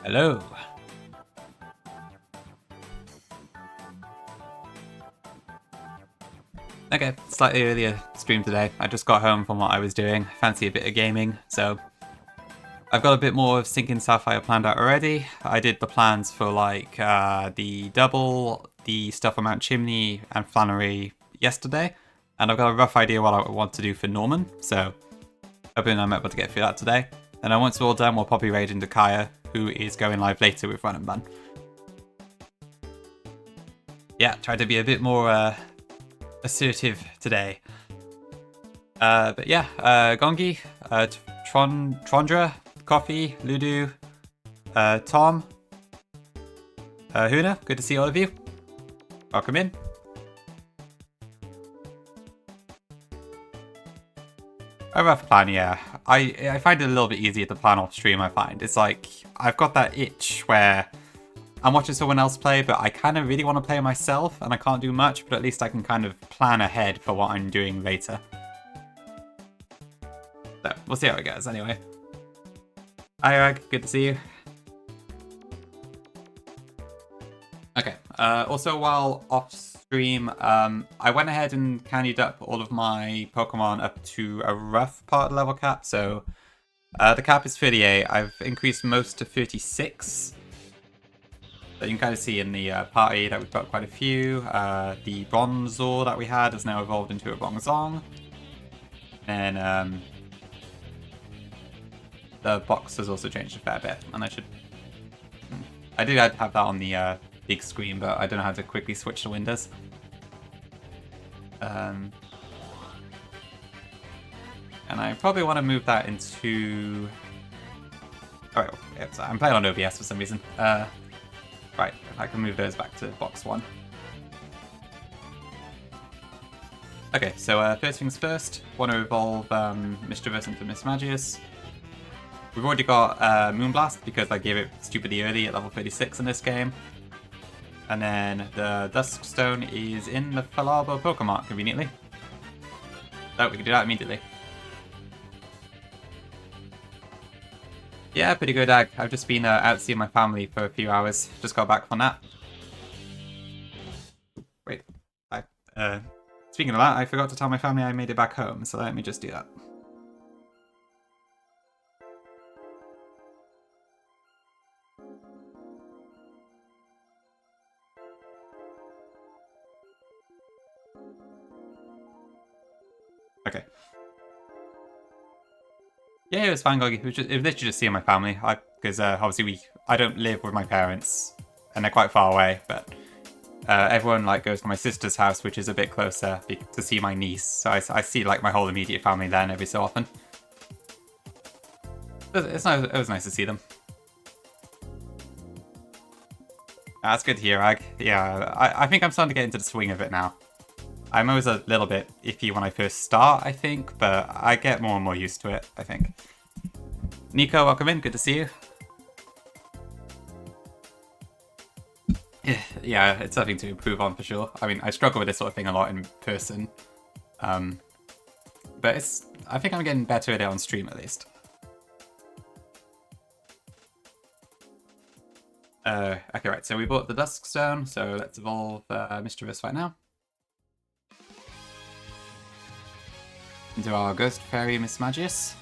Hello. Okay, slightly earlier stream today. I just got home from what I was doing. Fancy a bit of gaming, so I've got a bit more of Sinking Sapphire planned out already. I did the plans for like the double, the stuff on Mount Chimney and Flannery yesterday, and I've got a rough idea what I want to do for Norman, so hoping I'm able to get through that today. And then once we're all done, we'll probably raid into Kaya, who is going live later with Run and Bun. Yeah, try to be a bit more assertive today. But yeah, Gongi, Trondra, Coffee, Ludu, Tom, Huna, good to see all of you. Welcome in. A rough plan, yeah. I find it a little bit easier to plan off stream, I find. It's like, I've got that itch where I'm watching someone else play, but I kind of really want to play myself, and I can't do much, but at least I can kind of plan ahead for what I'm doing later. So, we'll see how it goes, anyway. Hi, Rag. Good to see you. Okay, also while off stream, I went ahead and candied up all of my Pokemon up to a rough part level cap, so the cap is 38. I've increased most to 36. So you can kind of see in the party that we've got quite a few. The Bronzor that we had has now evolved into a Bronzong. And the box has also changed a fair bit. And I did have that on the big screen, but I don't know how to quickly switch the windows. And I probably want to move that into... Oh, yeah, sorry, I'm playing on OBS for some reason. Right, if I can move those back to box 1. Okay, so first things first, want to evolve Mischievous into Mismagius. We've already got Moonblast because I gave it stupidly early at level 36 in this game. And then the Duskstone is in the Falabo Pokemon, conveniently. So we can do that immediately. Yeah, pretty good, Ag. I've just been out seeing my family for a few hours. Just got back from that. Wait. Speaking of that, I forgot to tell my family I made it back home, so let me just do that. Okay. Yeah, it was fine, Goggy. It was literally just seeing my family. Because obviously I don't live with my parents, and they're quite far away. But everyone like goes to my sister's house, which is a bit closer, to see my niece. So I see like my whole immediate family then every so often. It was nice to see them. That's good to hear, Ag. Yeah, I think I'm starting to get into the swing of it now. I'm always a little bit iffy when I first start, I think, but I get more and more used to it, I think. Nico, welcome in. Good to see you. Yeah, it's something to improve on for sure. I mean, I struggle with this sort of thing a lot in person. But I think I'm getting better at it on stream, at least. Okay, right, so we bought the Duskstone, so let's evolve Mischievous right now. Into our Ghost Fairy Mismagius.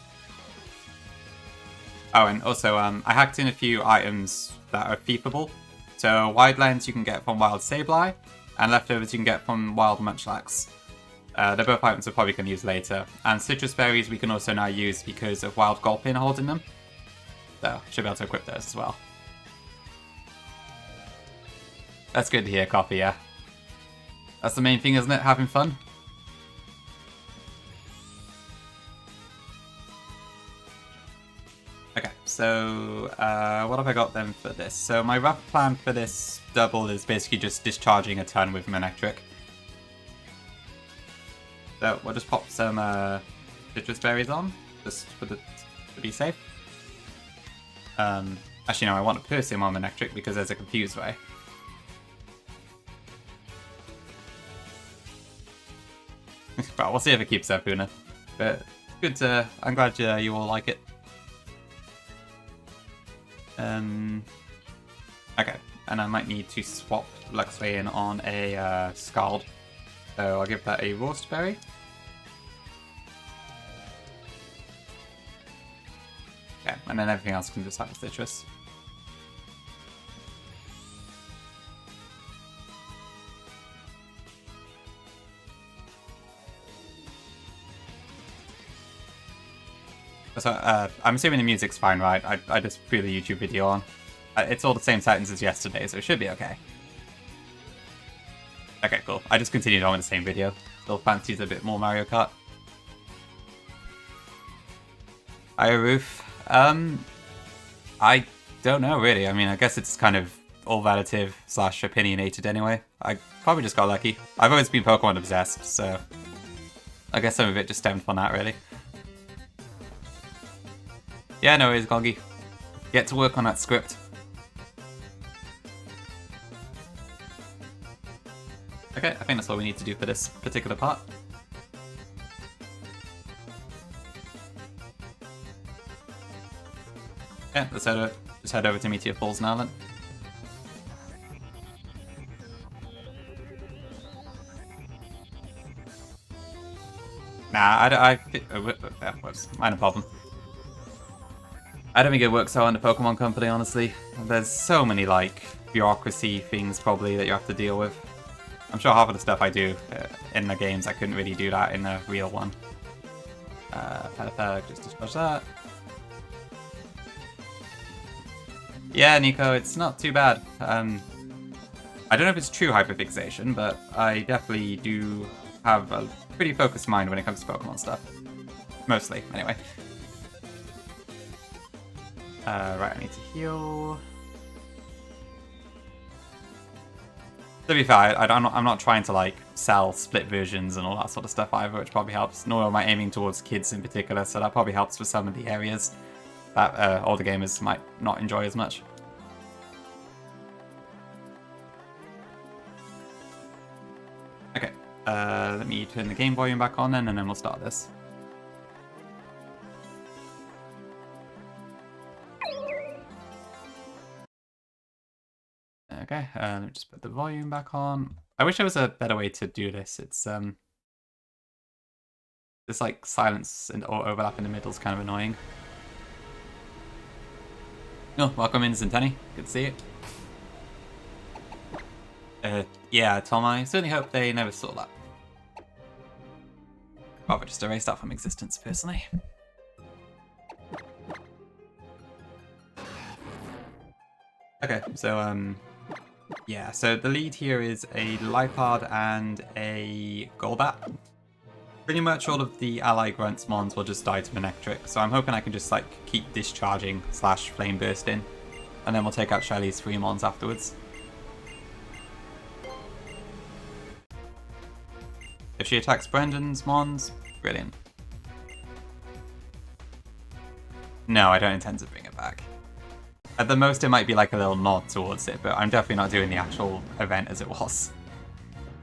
Oh, and also, I hacked in a few items that are feepable. So, Wide Lens you can get from Wild Sableye, and Leftovers you can get from Wild Munchlax. They're both items we're probably going to use later. And Citrus Berries we can also now use because of Wild Gulpin holding them. So, should be able to equip those as well. That's good to hear, Coffee, yeah. That's the main thing, isn't it? Having fun? Okay, so what have I got then for this? So my rough plan for this double is basically just discharging a ton with Manectric. So we'll just pop some citrus berries on, just to be safe. Actually no, I want to pierce him on Manectric because there's a confused way. Well, we'll see if it keeps up, Una. But good I'm glad you all like it. Okay, and I might need to swap Luxray in on a Scald. So I'll give that a Roast Berry. Okay, and then everything else can just have a Citrus. So, I'm assuming the music's fine, right? I just threw the YouTube video on. It's all the same settings as yesterday, so it should be okay. Okay, cool. I just continued on with the same video. Still fancies a bit more Mario Kart. Hi, Roof. I don't know, really. I mean, I guess it's kind of all relative / opinionated anyway. I probably just got lucky. I've always been Pokemon obsessed, so I guess some of it just stemmed from that, really. Yeah, no worries, Goggy. Get to work on that script. Okay, I think that's all we need to do for this particular part. Yeah, let's head over to Meteor Falls now then. Nah, whoops, minor problem. I don't think it works out on the Pokemon Company, honestly. There's so many, like, bureaucracy things probably that you have to deal with. I'm sure half of the stuff I do in the games, I couldn't really do that in a real one. Just dispatch that. Yeah, Nico, it's not too bad. I don't know if it's true hyperfixation, but I definitely do have a pretty focused mind when it comes to Pokemon stuff. Mostly, anyway. Right, I need to heal. To be fair, I'm not trying to like sell split versions and all that sort of stuff either, which probably helps. Nor am I aiming towards kids in particular, so that probably helps for some of the areas that older gamers might not enjoy as much. Okay, let me turn the game volume back on then, and then we'll start this. Okay, let me just put the volume back on. I wish there was a better way to do this. It's this like silence or overlap in the middle is kind of annoying. Oh, welcome in, Centenny. Good to see you. Yeah, Tom, I certainly hope they never saw that. Rather just erase that from existence, personally. Okay, so yeah, so the lead here is a Lipard and a Golbat. Pretty much all of the ally grunts mons will just die to Manectric, so I'm hoping I can just like keep discharging / flame bursting, and then we'll take out Shelly's 3 mons afterwards. If she attacks Brendan's mons, brilliant. No, I don't intend to bring it back. At the most, it might be like a little nod towards it, but I'm definitely not doing the actual event as it was.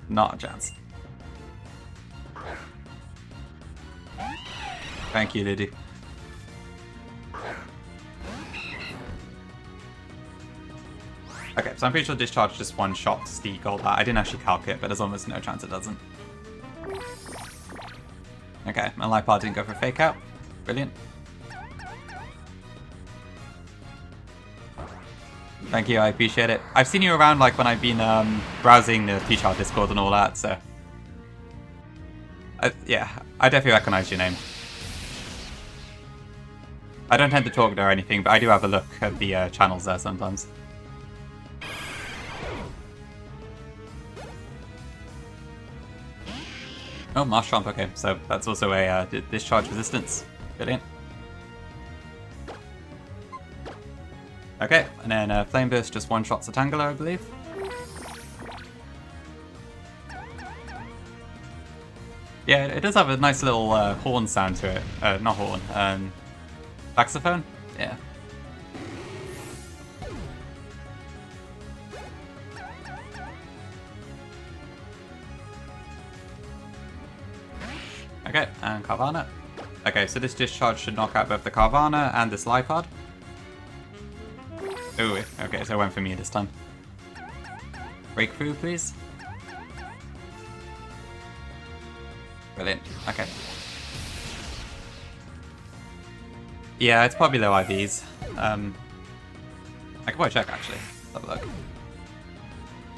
Not a chance. Thank you, Liddy. Okay, so I'm pretty sure Discharge just one-shots the Golbat. I didn't actually calc it, but there's almost no chance it doesn't. Okay, my Lipard didn't go for Fake Out. Brilliant. Thank you, I appreciate it. I've seen you around like when I've been browsing the T-Chart Discord and all that, so... yeah, I definitely recognize your name. I don't tend to talk there or anything, but I do have a look at the channels there sometimes. Oh, Marshtomp, okay, so that's also a discharge resistance. Brilliant. Okay, and then Flame Burst just one-shots a Tangela, I believe. Yeah, it does have a nice little horn sound to it. Not horn, saxophone? Yeah. Okay, and Carvana. Okay, so this discharge should knock out both the Carvana and this Lipard. Oh, okay, so it went for me this time. Breakthrough, please. Brilliant. Okay. Yeah, it's probably low IVs. I can probably check actually. Let's have a look.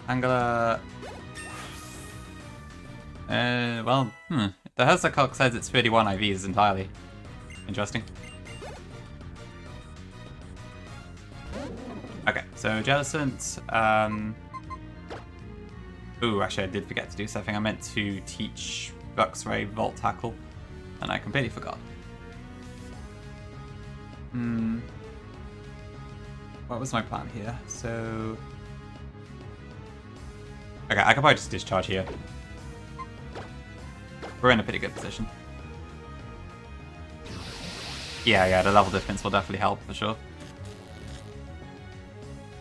Angular. Well, The Hexacock says it's 31 IVs entirely. Interesting. Okay, so Jellicent. Ooh, actually, I did forget to do something. I meant to teach Bucksray Volt Tackle, and I completely forgot. What was my plan here? So... Okay, I could probably just discharge here. We're in a pretty good position. Yeah, the level difference will definitely help, for sure.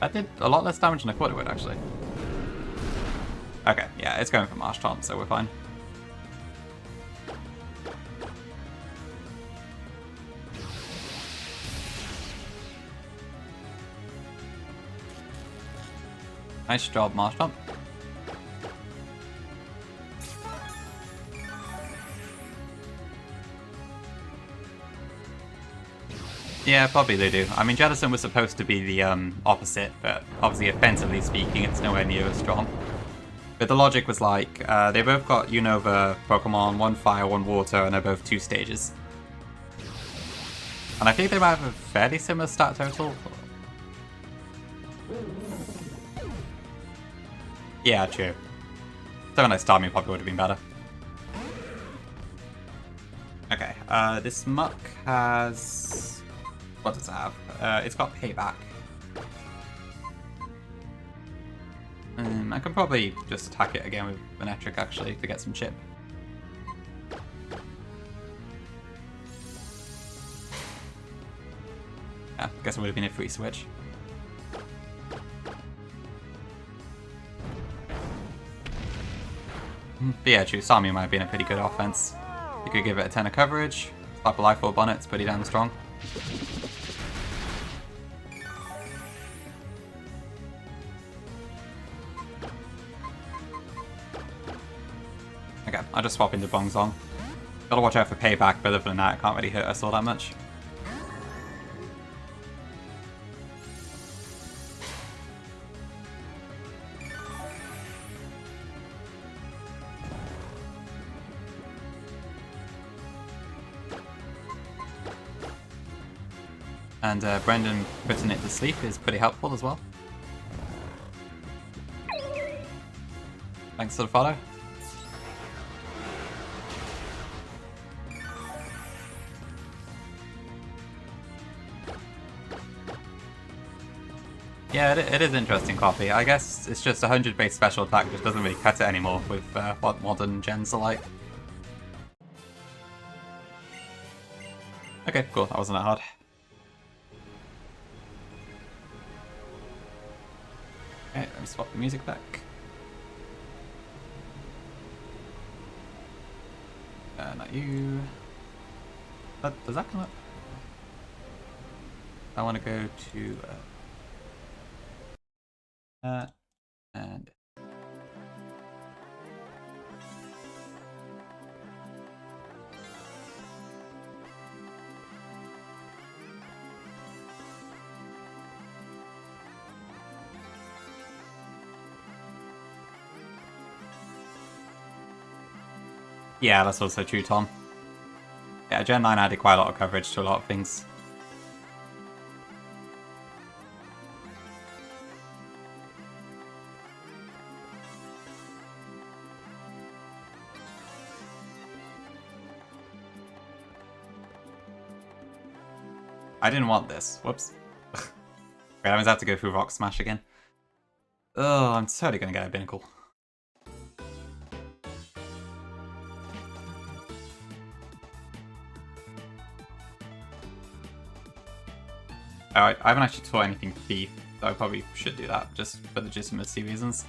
That did a lot less damage than I thought it would, actually. Okay, yeah, it's going for Marsh Tomb, so we're fine. Nice job, Marsh Tomb. Yeah, probably they do. I mean, Jettison was supposed to be the opposite, but obviously offensively speaking, it's nowhere near as strong. But the logic was like, they both got Unova Pokemon, one fire, one water, and they're both 2 stages. And I think they might have a fairly similar stat total. Yeah, true. Something like Starmie probably would have been better. Okay, this Muck has... What does it have? It's got Payback. I can probably just attack it again with Venetric, actually, to get some chip. Yeah, I guess it would have been a free switch. But yeah, true, Sami might have been a pretty good offense. You could give it a 10 of coverage, slap a Life Orb on it, it's pretty damn strong. Okay, I'll just swap into Bongzong. Gotta watch out for Payback, but other than that, it can't really hurt us all that much. And Brendan putting it to sleep is pretty helpful as well. Thanks for the follow. Yeah, it is interesting copy. I guess it's just 100 base special attack just doesn't really cut it anymore with what modern gens are like. Okay, cool. That wasn't that hard. Okay, let me swap the music back. Not you. Does that come up? I want to go to... and... Yeah, that's also true, Tom. Yeah, Gen 9 added quite a lot of coverage to a lot of things. I didn't want this. Whoops. Wait, I always have to go through Rock Smash again. Oh, I'm totally gonna get a Binnacle. Alright, I haven't actually taught anything Thief, so I probably should do that, just for legitimacy reasons.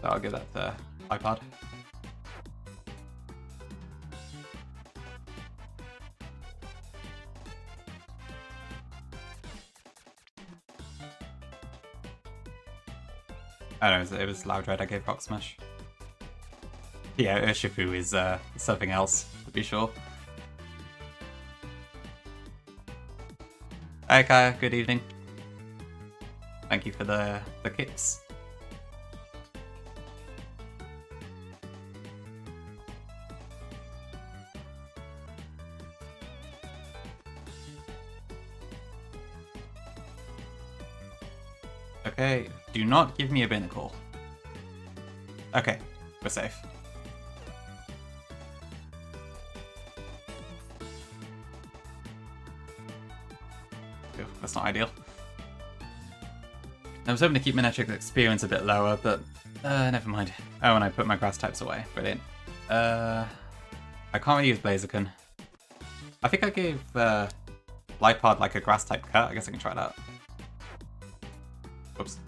So I'll give that to iPod. Oh no, it was Loud Red I gave Rock Smash. Yeah, Urshifu is something else, to be sure. Hi Kaya, good evening. Thank you for the kits. Okay, do not give me a binnacle. Okay, we're safe. Ooh, that's not ideal. I was hoping to keep Manectric's experience a bit lower, but never mind. Oh, and I put my grass types away. Brilliant. I can't really use Blaziken. I think I gave Lipod like a grass type cut. I guess I can try that. Oops.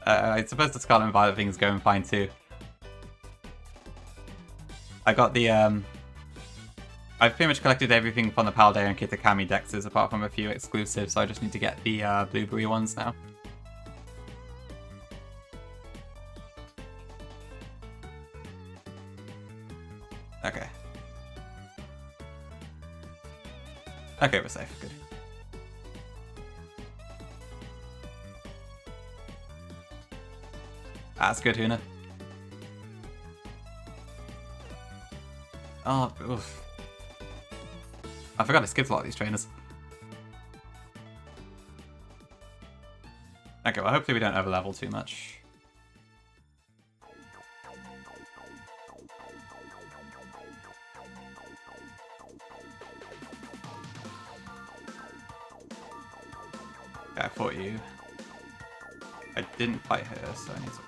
I suppose the Scarlet and Violet thing is going fine too. I got the I've pretty much collected everything from the Paldea and Kitakami dexes apart from a few exclusives, so I just need to get the blueberry ones now. Okay. Okay, we're safe. Good. That's good, Huna. Oh, oof. I forgot I skipped a lot of these trainers. Okay, well hopefully we don't overlevel too much. Okay, I fought you. I didn't fight her, so I need to...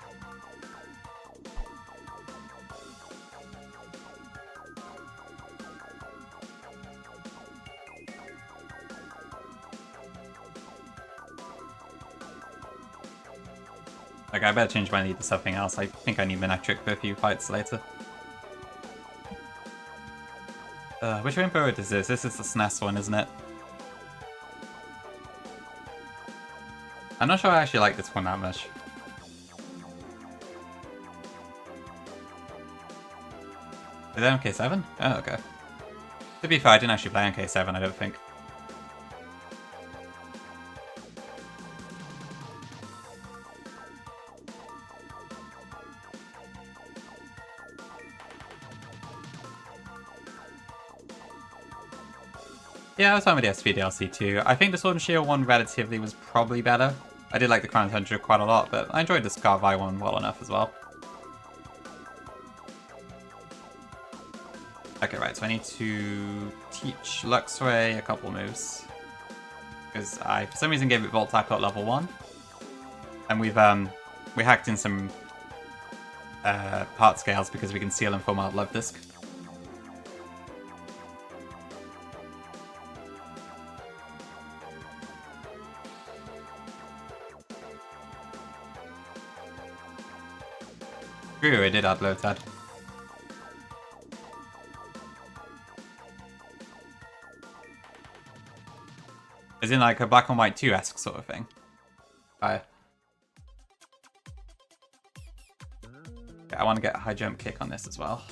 Okay, I better change my need to something else. I think I need Manectric for a few fights later. Which Rainbow Road is this? This is the SNES one, isn't it? I'm not sure I actually like this one that much. Is that MK7? Oh, okay. To be fair, I didn't actually play MK7, I don't think. Yeah, I was fine with the SV DLC too. I think the Sword and Shield one relatively was probably better. I did like the Crown Tundra quite a lot, but I enjoyed the Scarvi one well enough as well. Okay, right, so I need to teach Luxray a couple moves. Because I, for some reason, gave it Volt Tackle at level 1. And we hacked in some part scales because we can seal and form out Love Disc. True, I did add Lotad. As in like a Black and White 2-esque sort of thing. Yeah, I want to get a high jump kick on this as well.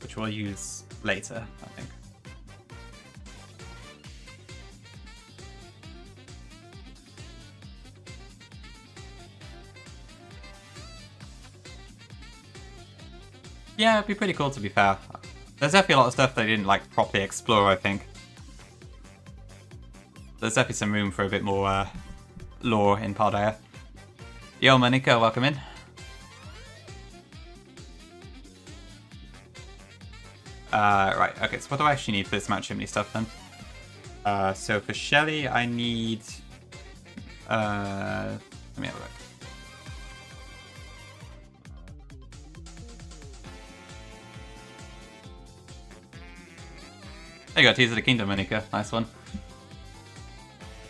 Which we'll use later, I think. Yeah, it'd be pretty cool to be fair. There's definitely a lot of stuff they didn't like properly explore, I think. There's definitely some room for a bit more lore in Paldea. Yo, Monica, welcome in. Right, okay, so what do I actually need for this Mount Chimney stuff then? So for Shelly, I need... let me have a look. There you go, Tears of the Kingdom, Monica. Nice one.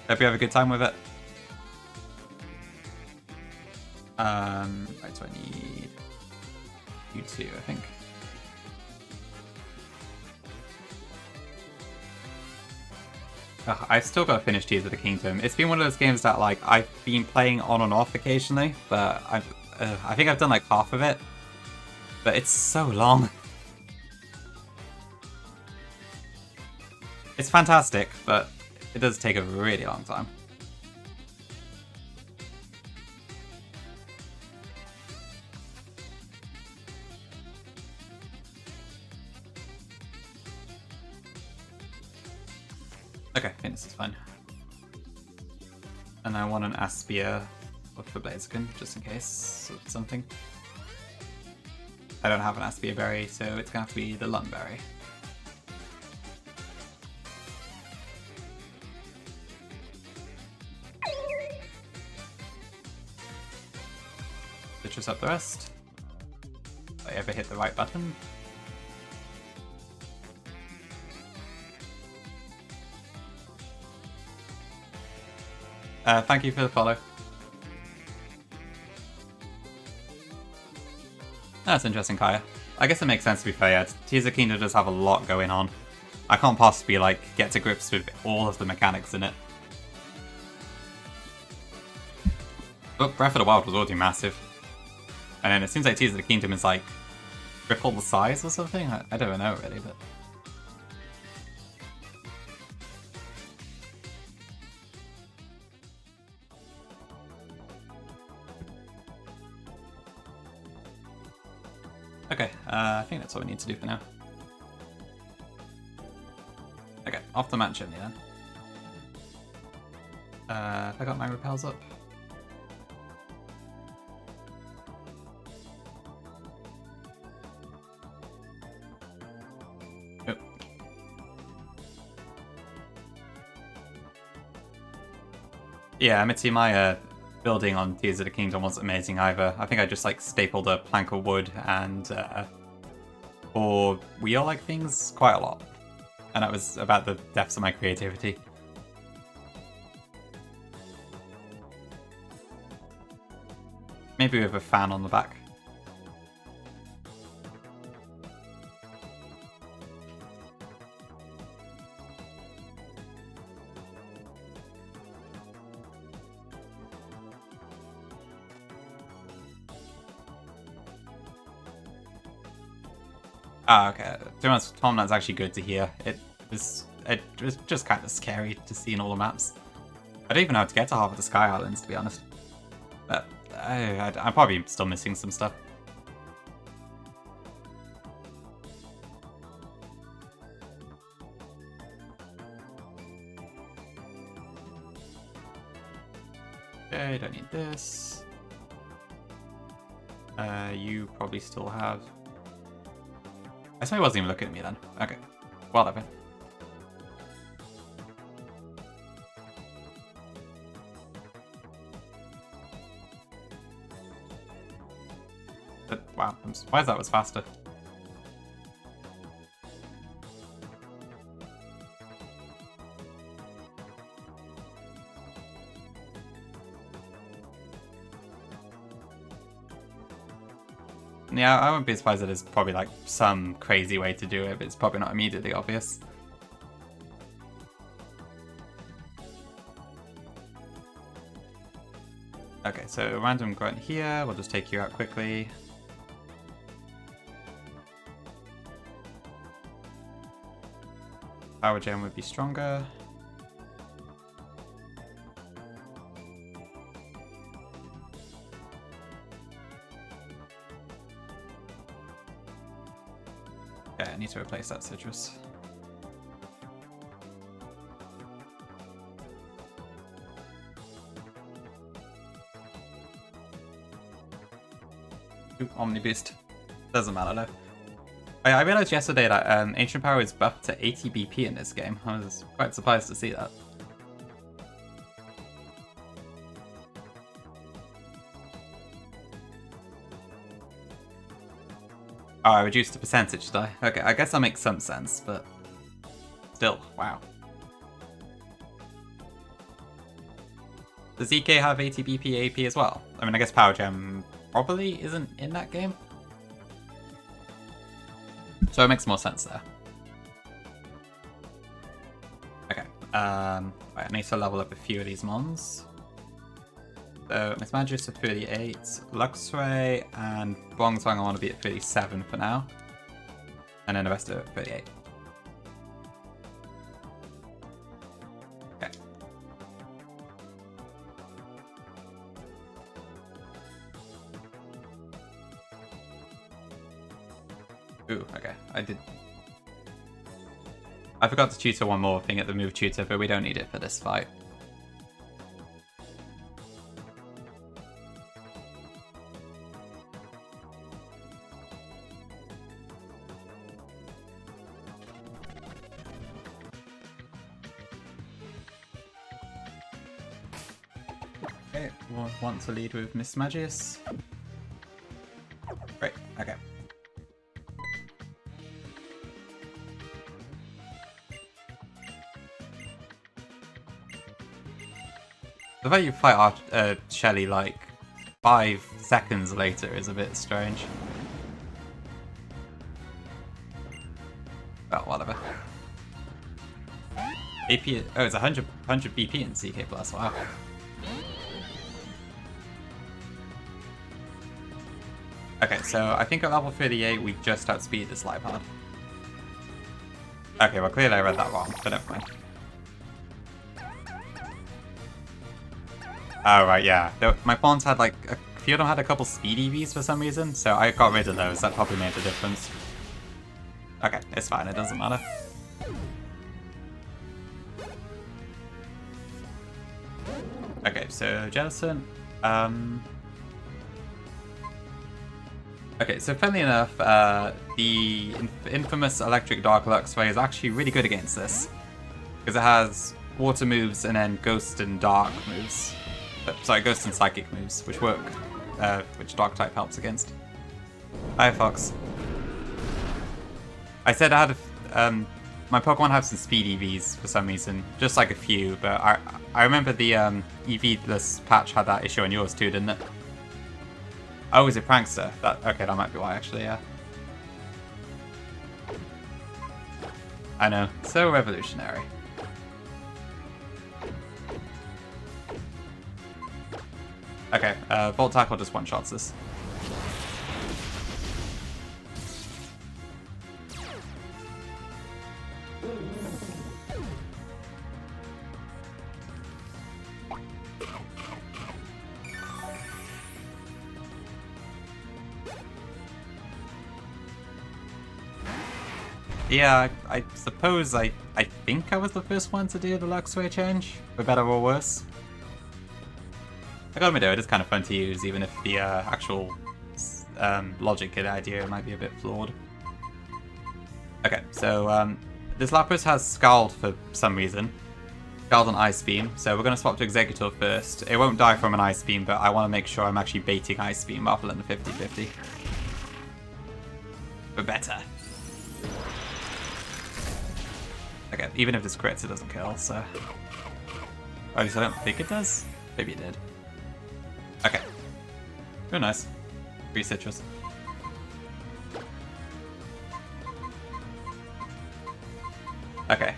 Hope you have a good time with it. Right, so I need you two, I think. Ugh, I've still got to finish Tears of the Kingdom. It's been one of those games that like I've been playing on and off occasionally, but I think I've done like half of it. But it's so long. It's fantastic, but it does take a really long time. Okay, I think this is fine. And I want an Aspia for Blaziken, just in case of something. I don't have an Aspia berry, so it's gonna have to be the Lung berry. Citrus up the rest. If I ever hit the right button. Thank you for the follow. That's interesting, Kaya. I guess it makes sense to be fair. Tears of the Kingdom does have a lot going on. I can't possibly like get to grips with all of the mechanics in it. But Breath of the Wild was already massive. And then it seems like Tears of the Kingdom is like triple the size or something? I don't know really, but... Okay, I think that's all we need to do for now. Okay, off the mount chimney then. Have I got my repels up? Yep. Yeah, Mitzi, my building on Tears of the Kingdom wasn't amazing either. I think I just like stapled a plank of wood and or wheel-like things quite a lot. And that was about the depths of my creativity. Maybe with a fan on the back. Ah, okay. To be honest, Tom, that's actually good to hear. It was just kind of scary to see in all the maps. I don't even know how to get to half of the Sky Islands, to be honest. But I'm probably still missing some stuff. Okay, don't need this. You probably still have... I guess he wasn't even looking at me then. Okay. Whatever. But, wow, I'm surprised that was faster. Yeah, I wouldn't be surprised that there's probably like some crazy way to do it, but it's probably not immediately obvious. Okay, so random grunt here, we'll just take you out quickly. Power gem would be stronger. Okay, I need to replace that citrus. Ooh, Omni Boost. Doesn't matter though. I realized yesterday that Ancient Power is buffed to 80 BP in this game. I was quite surprised to see that. Oh, I reduced the percentage, did I? Okay, I guess that makes some sense, but still, wow. Does EK have 80 BP AP as well? I mean, I guess Power Gem probably isn't in that game. So it makes more sense there. Okay, Right, I need to level up a few of these mons. So Miss Magius at 38, Luxray and Bongswang I want to be at 37 for now. And then the rest are at 38. Okay. Ooh, okay. I forgot to tutor one more thing at the move tutor, but we don't need it for this fight. Okay, we'll want to lead with Miss Magius. Great, okay. The way you fight Shelly like 5 seconds later is a bit strange. Well, whatever. AP, oh, it's 100 BP in CK plus, wow. Okay, so I think at level 38 we just outspeed this Lipard. Okay, well clearly I read that wrong, but never mind. Oh, right, yeah. My pawns had like, a few of them had a couple speed EVs for some reason, so I got rid of those. That probably made a difference. Okay, it's fine, it doesn't matter. Okay, so Jellicent. Okay, so funnily enough, the infamous Electric Dark Luxray is actually really good against this. Because it has water moves and then ghost and dark moves. Sorry, ghost and psychic moves, which work, which dark type helps against. Hi, Fox. I said I had my Pokemon have some speed EVs for some reason, just like a few, but I remember the EV-less patch had that issue on yours too, didn't it? Oh, is it Prankster? Okay, that might be why, actually, yeah. I know, so revolutionary. Okay, Volt Tackle just one-shots this. Yeah, I suppose I think I was the first one to do the Luxray change, for better or worse. I gotta admit though, it is kind of fun to use, even if the actual logic and idea might be a bit flawed. Okay, so this Lapras has Scald for some reason. Scald and Ice Beam, so we're going to swap to Executor first. It won't die from an Ice Beam, but I want to make sure I'm actually baiting Ice Beam rather than 50-50. But better. Okay, even if this crits, it doesn't kill, so... At least I don't think it does. Maybe it did. Okay. Oh, nice. Free citrus. Okay,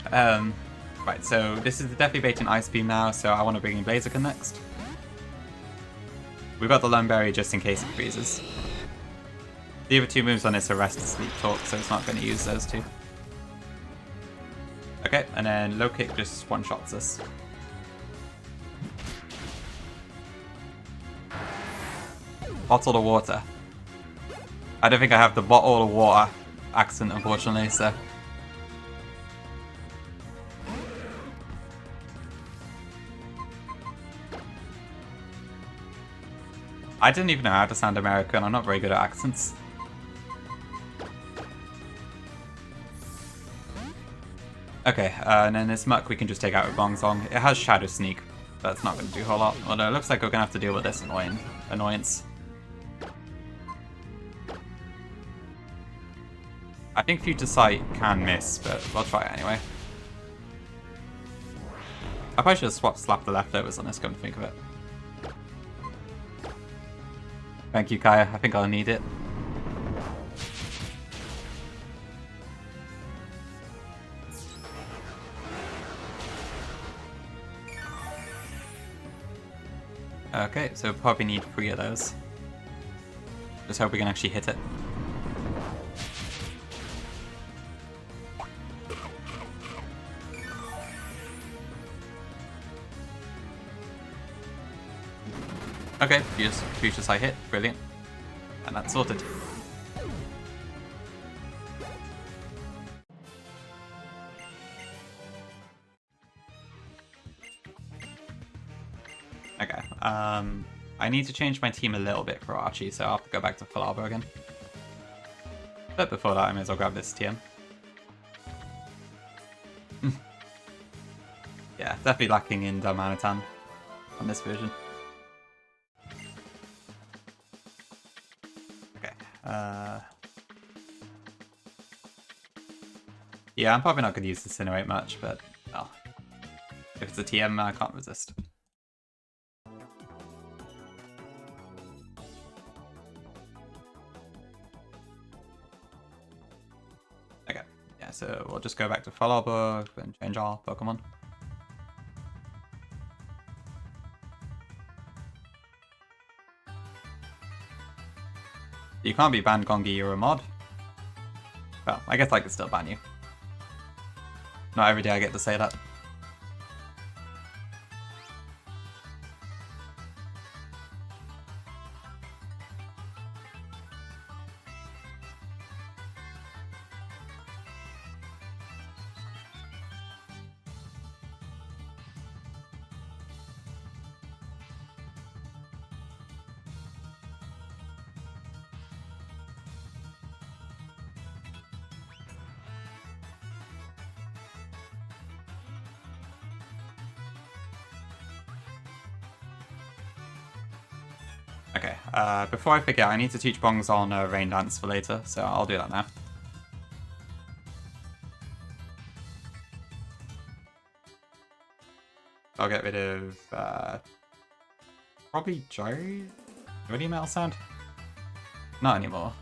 right, so this is definitely baiting Ice Beam now, so I want to bring in Blaziken next. We've got the Lumberry just in case it freezes. The other two moves on this are Rest, Sleep, Talk, so it's not going to use those two. Okay, and then Low Kick just one-shots us. Bottle of water. I don't think I have the bottle of water accent, unfortunately, so... I didn't even know how to sound American, I'm not very good at accents. Okay, and then this Muck we can just take out with Bongsong. It has Shadow Sneak, but it's not going to do a whole lot. Although it looks like we're going to have to deal with this annoyance. I think Future Sight can miss, but we'll try it anyway. I probably should have slapped the leftovers on this, come to think of it. Thank you, Kaya. I think I'll need it. Okay, so probably need 3 of those. Just hope we can actually hit it. Okay, future sight hit, brilliant. And that's sorted. Okay, I need to change my team a little bit for Archie, so I'll have to go back to full arbor again. But before that, I may as well grab this TM. Yeah, definitely lacking in Darmanitan on this version. Okay, yeah, I'm probably not going to use Incinerate much, but, well, if it's a TM, I can't resist. Okay, yeah, so we'll just go back to full arbor and change our Pokemon. You can't be banned, Gongi, you're a mod. Well, I guess I could still ban you. Not every day I get to say that. Okay, before I forget, I need to teach Bongs on Rain Dance for later, so I'll do that now. I'll get rid of, probably Joe? Really metal sound? Not anymore.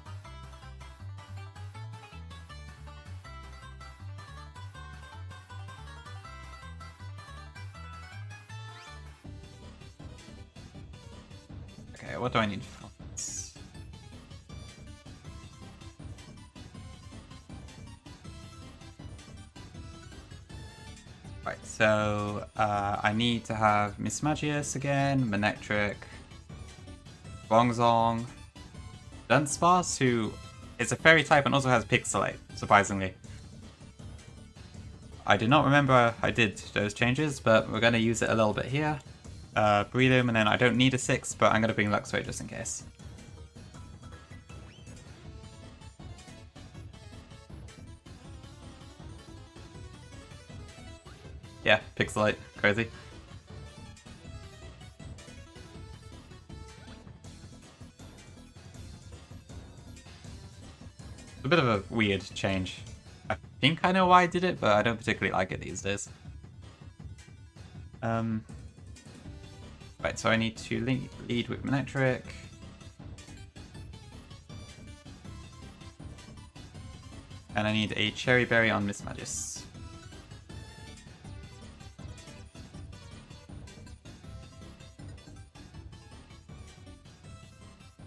Okay, what do I need for this? Right, so I need to have Mismagius again, Manectric, Bongzong, Dunsparce, who is a fairy type and also has Pixelate, surprisingly. I do not remember I did those changes, but we're going to use it a little bit here. Breloom, and then I don't need a 6, but I'm going to bring Luxray just in case. Yeah, Pixelate, crazy. It's a bit of a weird change. I think I know why I did it, but I don't particularly like it these days. Right, so I need to lead with Manectric. And I need a Cherry Berry on Mismagius.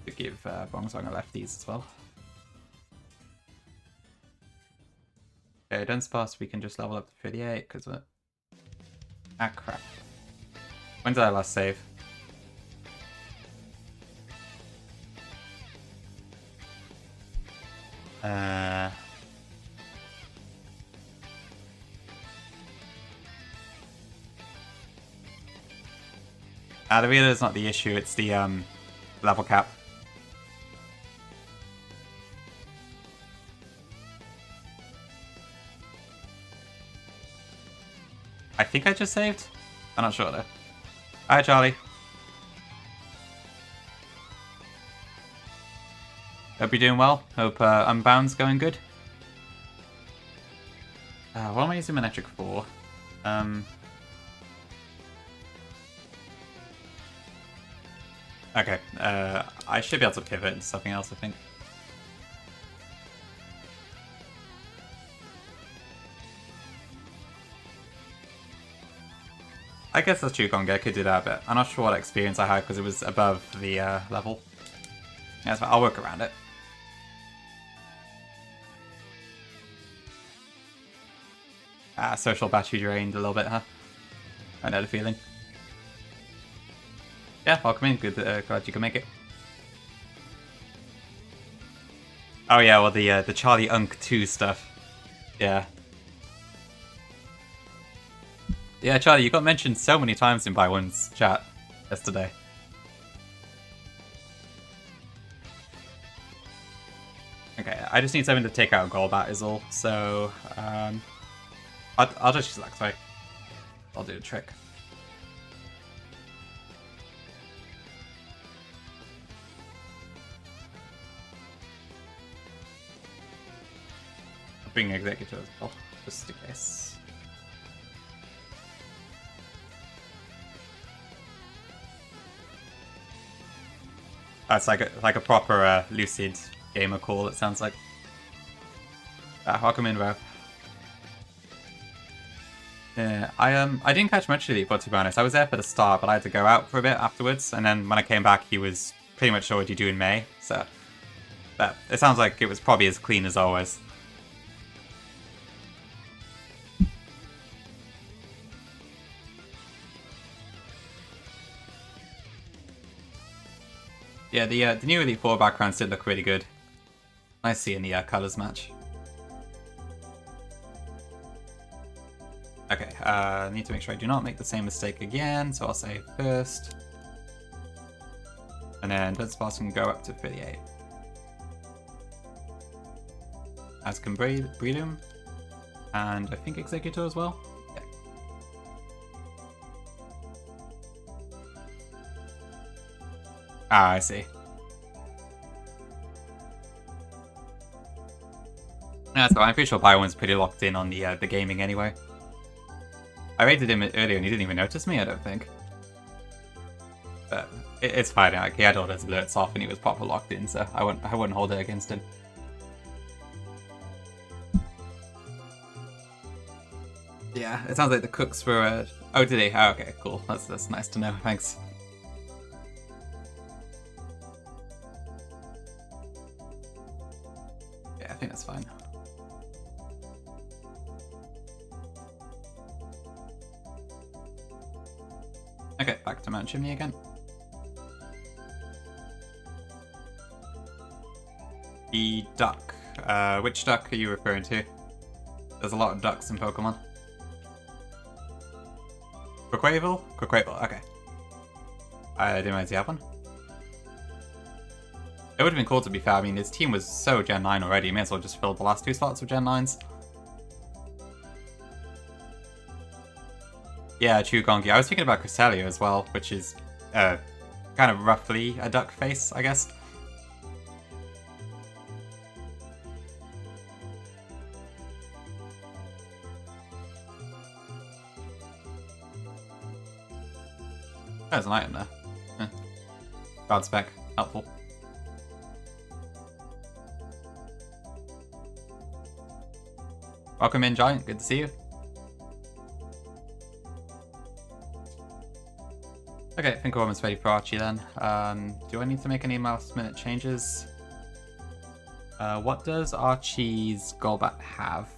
To give Bongzong a lefties as well. Okay, Dunsparce, we can just level up to 38 because we're... Ah, crap. When did I last save? The reader is not the issue, it's the level cap. I think I just saved? I'm not sure though. Hi Charlie. Hope you're doing well. Hope Unbound's going good. What am I using Manectric for? Okay, I should be able to pivot into something else, I think. I I guess that's true, Gonga. I could do that, but I'm not sure what experience I had because it was above the level. Yeah, so I'll work around it. Social battery drained a little bit, huh? I know the feeling. Yeah, welcome in. Good, glad you can make it. Oh yeah, well the Charlie Unk 2 stuff. Yeah. Yeah, Charlie, you got mentioned so many times in By1's chat yesterday. Okay, I just need something to take out a Golbat is all, so I'll just use Laxway. I'll do the trick. I'll bring Executor as well, just in case. Oh, it's like a proper Lucid gamer call, it sounds like. Welcome in, bro. Yeah, I didn't catch much of the to be honest. I was there for the start, but I had to go out for a bit afterwards, and then when I came back, he was pretty much already due in May, so... But it sounds like it was probably as clean as always. Yeah, the new Elite Four backgrounds did look really good. Nice seeing the colors match. Okay, I need to make sure I do not make the same mistake again, so I'll say first. And then Dunsparce can go up to 38. As can Breedum. And I think Executor as well. Yeah. I see. Yeah, so I'm pretty sure By1's pretty locked in on the gaming anyway. I raided him earlier and he didn't even notice me, I don't think. But it's fine, like, he had all those alerts off and he was proper locked in, so I wouldn't hold it against him. Yeah, it sounds like the cooks were... Oh, did he? Oh, okay, cool. That's nice to know, thanks. Yeah, I think that's fine. Okay, back to Mount Chimney again. The duck. Which duck are you referring to? There's a lot of ducks in Pokemon. Quaquaval? Quaquaval, okay. I didn't realize you have one. It would have been cool to be fair. I mean, his team was so Gen 9 already. You may as well just fill the last 2 slots with Gen 9s. Yeah, true, Gongi. I was thinking about Cresselia as well, which is kind of roughly a duck face, I guess. There's an item there. Guard spec, helpful. Welcome in, Giant. Good to see you. Okay, I think we're almost ready for Archie then. Do I need to make any last minute changes? What does Archie's Golbat have?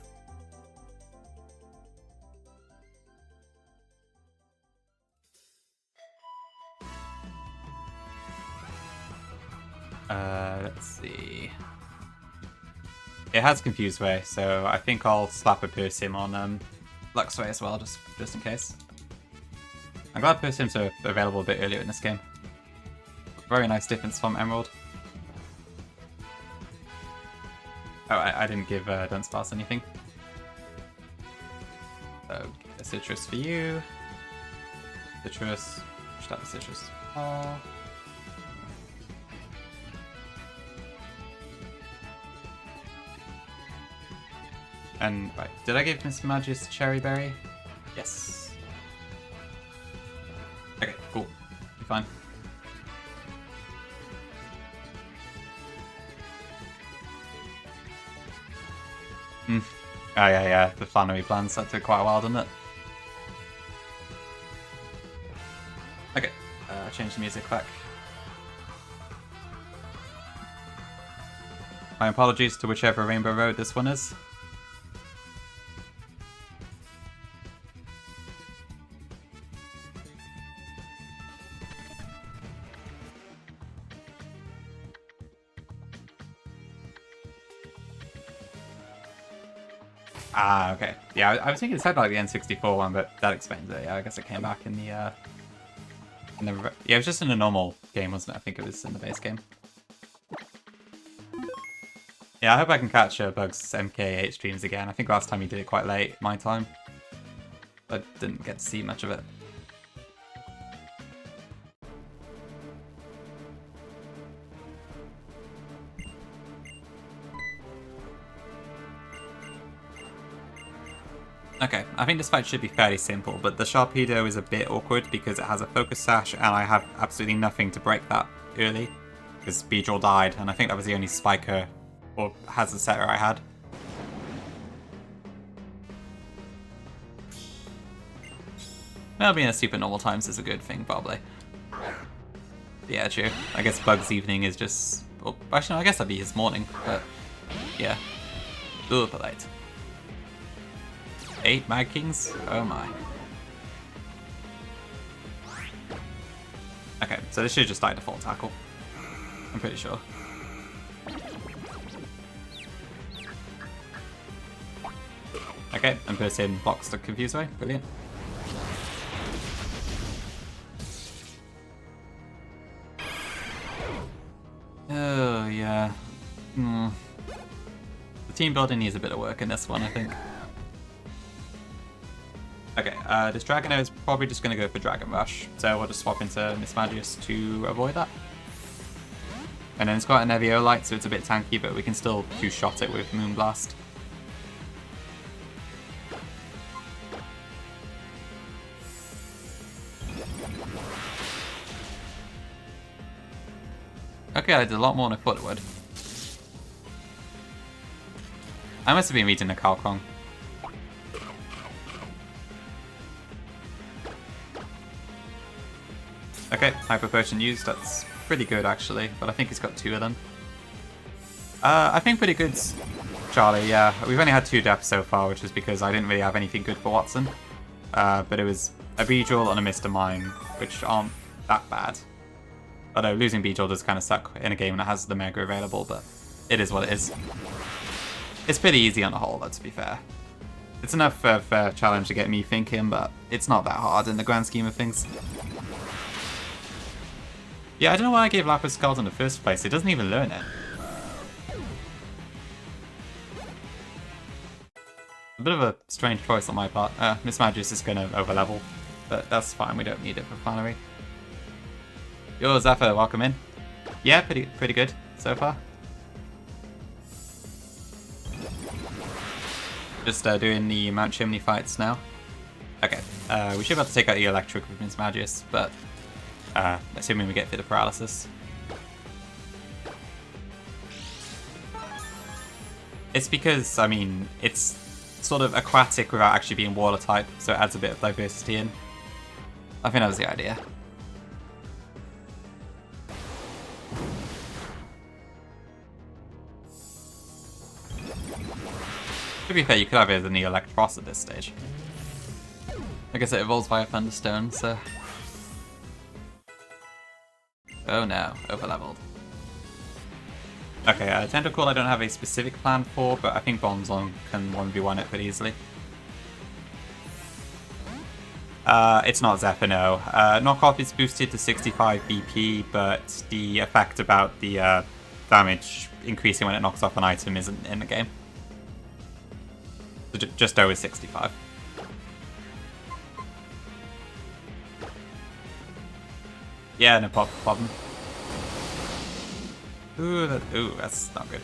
Let's see. It has Confused Way, so I think I'll slap a Persim on Luxray as well, just in case. I'm glad Persims are available a bit earlier in this game. Very nice difference from Emerald. Oh, I didn't give Dunsparce anything. So, a Citrus for you. Citrus. Should have a Citrus. Oh. And, right, did I give Miss Magis Cherry Berry? Yes. Okay, cool. Be fine. Oh yeah, the Flannery plans, that took quite a while, didn't it? change the music back. My apologies to whichever Rainbow Road this one is. Ah, okay. Yeah, I was thinking it said like the N64 one, but that explains it. Yeah, I guess it came back in the yeah, it was just in a normal game, wasn't it? I think it was in the base game. Yeah, I hope I can catch Bug's MK8 streams again. I think last time he did it quite late, my time. I didn't get to see much of it. Okay, I think this fight should be fairly simple, but the Sharpedo is a bit awkward because it has a focus sash and I have absolutely nothing to break that early. Because Beedrill died, and I think that was the only spiker or hazard setter I had. Well, being a super normal times is a good thing, probably. Yeah, true. I guess Bug's evening is just... Well, actually, no, I guess that'd be his morning, but... Yeah. Ooh, polite. 8 Mad Kings? Oh my. Okay, so this should just die default tackle. I'm pretty sure. Okay, and burst in blocks the confuse away. Brilliant. Oh, yeah. The team building needs a bit of work in this one, I think. Okay, this Dragonair is probably just going to go for Dragon Rush, so we'll just swap into Mismagius to avoid that. And then it's got an Eviolite, so it's a bit tanky, but we can still two-shot it with Moonblast. Okay, I did a lot more than I thought it would. I must have been reading the calc wrong. Okay, Hyper Potion used, that's pretty good actually, but I think he's got 2 of them. I think pretty good, Charlie, yeah. We've only had 2 deaths so far, which is because I didn't really have anything good for Watson. But it was a Beedrill and a Mr. Mime, which aren't that bad. Although losing Beedrill does kind of suck in a game that has the Mega available, but it is what it is. It's pretty easy on the whole, though, to be fair. It's enough of a challenge to get me thinking, but it's not that hard in the grand scheme of things. Yeah, I don't know why I gave Lapis Scald in the first place. It doesn't even learn it. A bit of a strange choice on my part. Mismagius is going to overlevel, but that's fine. We don't need it for Flannery. Yo, Sapphire, welcome in. Yeah, pretty good so far. Just doing the Mount Chimney fights now. Okay, we should be able to take out the Electric with Mismagius, but assuming we get Fit of Paralysis. It's because, I mean, it's sort of aquatic without actually being water type, so it adds a bit of diversity in. I think that was the idea. To be fair, you could have it as an Electros at this stage. I guess it evolves via Thunderstone, so... Oh no, overleveled. Okay, Tentacool I don't have a specific plan for, but I think Bonzon can 1v1 it pretty easily. It's not Zephyr, no. Knockoff is boosted to 65 BP, but the effect about the damage increasing when it knocks off an item isn't in the game. So just over 65. Yeah, no problem. Ooh, that's not good.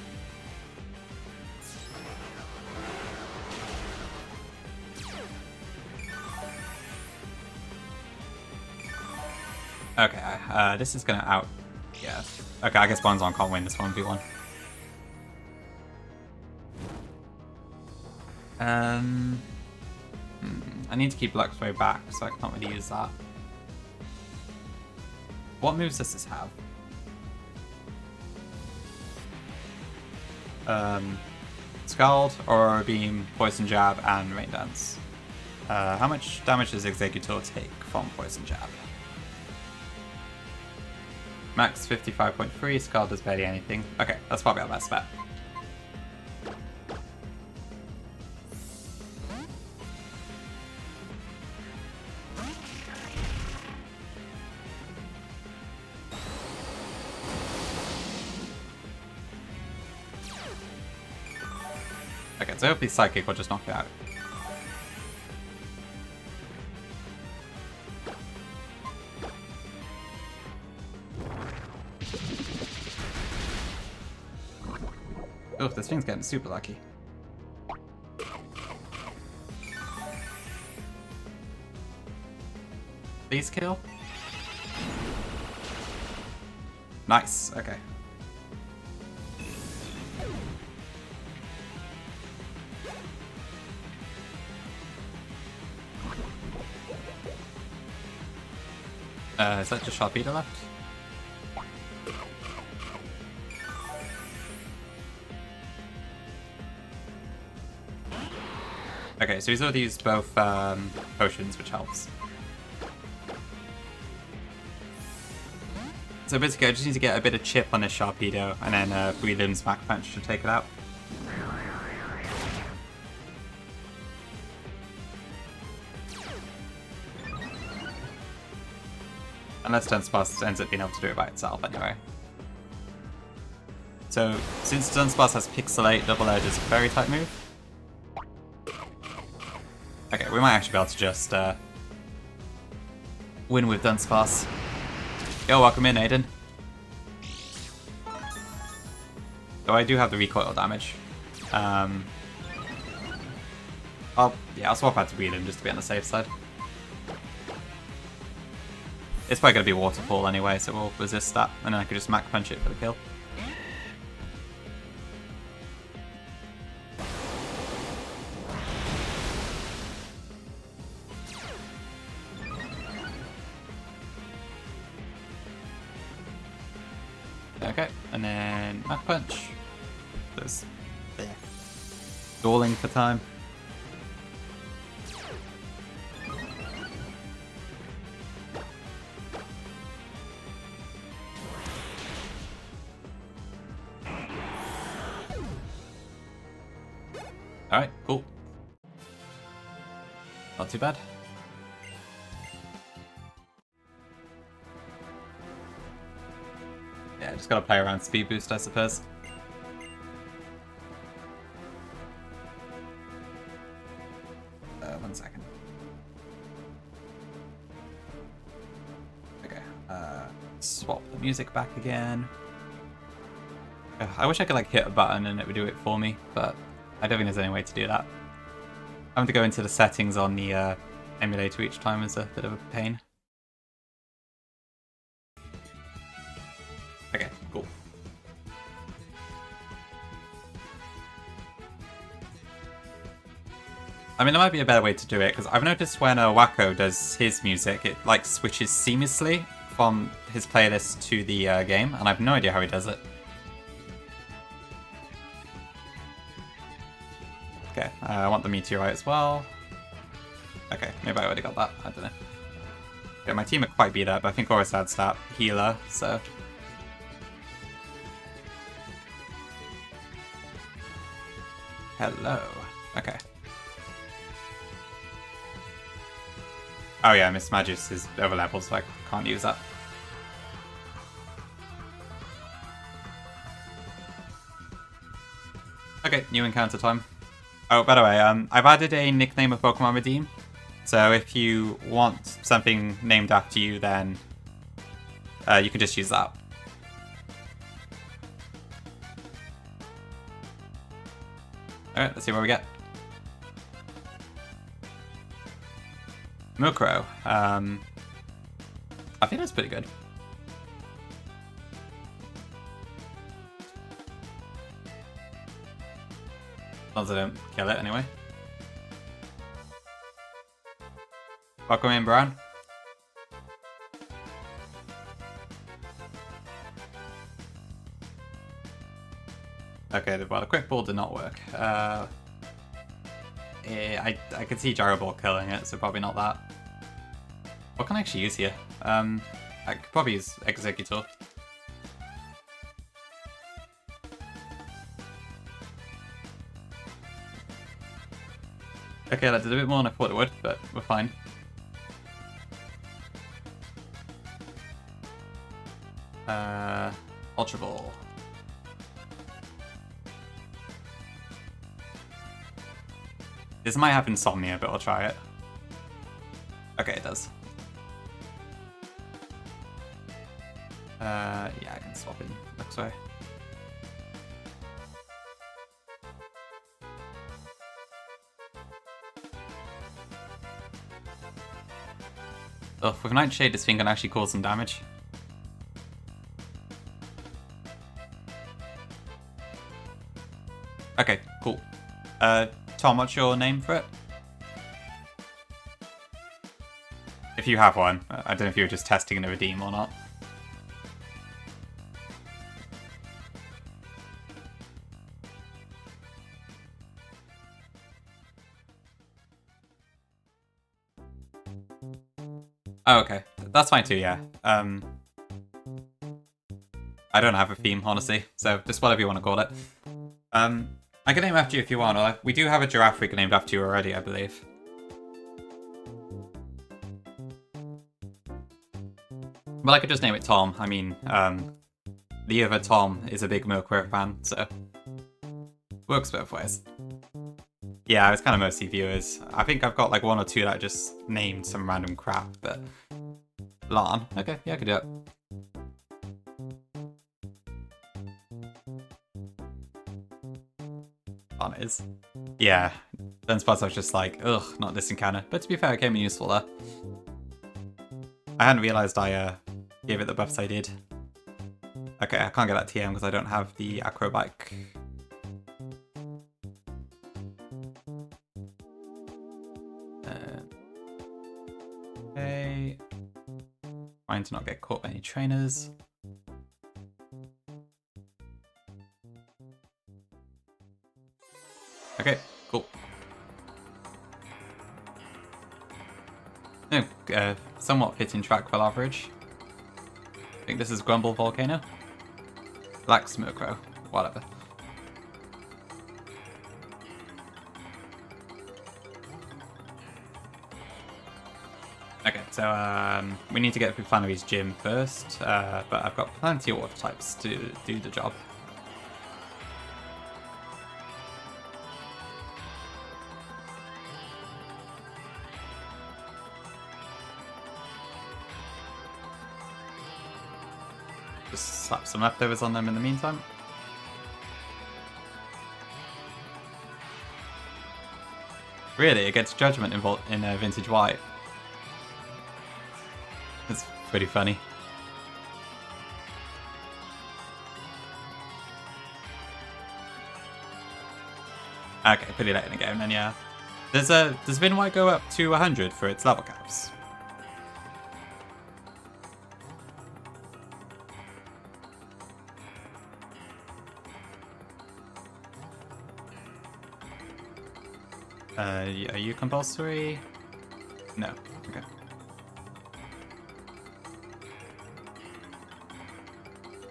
Okay, this is gonna out... Yeah. Okay, I guess Bonzon can't win this 1v1. I need to keep Luxray back, so I can't really use that. What moves does this have? Scald, Aurora Beam, Poison Jab, and Rain Dance. How much damage does Executor take from Poison Jab? Max 55.3, Scald does barely anything. Okay, that's probably our best bet. Okay, so hopefully Psychic will just knock it out. Oh, this thing's getting super lucky. Please kill. Nice, okay. Is that just Sharpedo left? Okay, so he's already used both potions, which helps. So basically I just need to get a bit of chip on this Sharpedo, and then Breedlim's Mach Punch should take it out. Unless Dunsparce ends up being able to do it by itself anyway. So, since Dunsparce has Pixelate, Double Edge is a very tight move. Okay, we might actually be able to just win with Dunsparce. Yo, welcome in, Aiden. So I do have the recoil damage. I'll swap out to Breedlim just to be on the safe side. It's probably going to be Waterfall anyway, so we'll resist that, and then I could just Mach Punch it for the kill. Okay, and then Mach Punch. Just stalling for time. Alright, cool. Not too bad. Yeah, just gotta play around Speed Boost, I suppose. One second. Okay, swap the music back again. I wish I could like hit a button and it would do it for me, but I don't think there's any way to do that. Having to go into the settings on the emulator each time is a bit of a pain. Okay, cool. I mean, there might be a better way to do it, because I've noticed when Wacko does his music, it like switches seamlessly from his playlist to the game, and I have no idea how he does it. Okay, I want the Meteorite as well. Okay, maybe I already got that, I don't know. Okay, my team are quite beat up, but I think Orisad's that healer, so... Hello. Okay. Oh yeah, Miss Magis is over leveled, so I can't use that. Okay, new encounter time. Oh, by the way, I've added a nickname of Pokemon Redeem. So if you want something named after you, then you can just use that. Alright, let's see what we get. Mukro. I think that's pretty good. As long as I don't kill it anyway. Welcome in, Brian. Okay, well, the quick ball did not work. I could see gyro ball killing it, so probably not that. What can I actually use here? I could probably use Executor. Okay, that did a bit more than I thought it would, but we're fine. Ultra Ball. This might have Insomnia, but I'll try it. Okay, it does. Yeah, I can swap in Luxray. Oh, with Nightshade, this thing can actually cause some damage. Okay, cool. Tom, what's your name for it? If you have one. I don't know if you were just testing the redeem or not. Oh, okay. That's fine too, yeah. I don't have a theme, honestly, so just whatever you want to call it. I can name after you if you want. We do have a giraffe freak named after you already, I believe. But I could just name it Tom. I mean, the other Tom is a big Milkware fan, so works both ways. Yeah, it's kind of mostly viewers. I think I've got like one or two that I just named some random crap, but Lan. Okay, yeah, I could do it. Lan is. Yeah. Then spots I was just like, ugh, not this encounter. But to be fair, it came in useful there. I hadn't realised I gave it the buffs I did. Okay, I can't get that TM because I don't have the acrobatic. Okay. Trying to not get caught by any trainers. Okay, cool. No, somewhat fitting track for average. I think this is Grumble Volcano. Black Smoke Row, whatever. Okay, so we need to get through Flannery's gym first, but I've got plenty of water types to do the job. Just slap some leftovers on them in the meantime. Really, it gets Judgment in Vintage White. It's pretty funny. Okay, pretty late in the game then, yeah. Does Vin White go up to 100 for its level caps? Are you compulsory? No. Okay.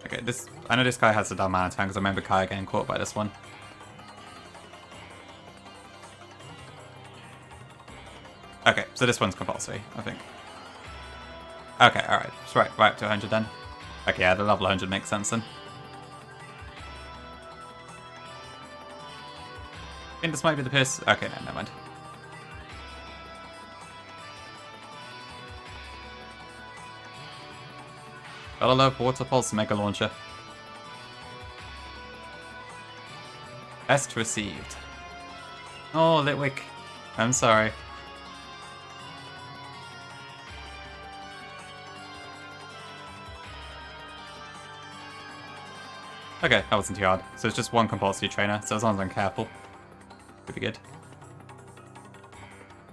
Okay, I know this guy has a dumb mana tank because I remember Kaya getting caught by this one. Okay, so this one's compulsory, I think. Okay, alright. It's right up to 100 then. Okay, yeah, the level 100 makes sense then. I think this might be the piss. Okay, no, never mind. Gotta love Water Pulse Mega Launcher. Best received. Oh, Litwick. I'm sorry. Okay, that wasn't too hard. So it's just one compulsory trainer, so as long as I'm careful. Pretty good.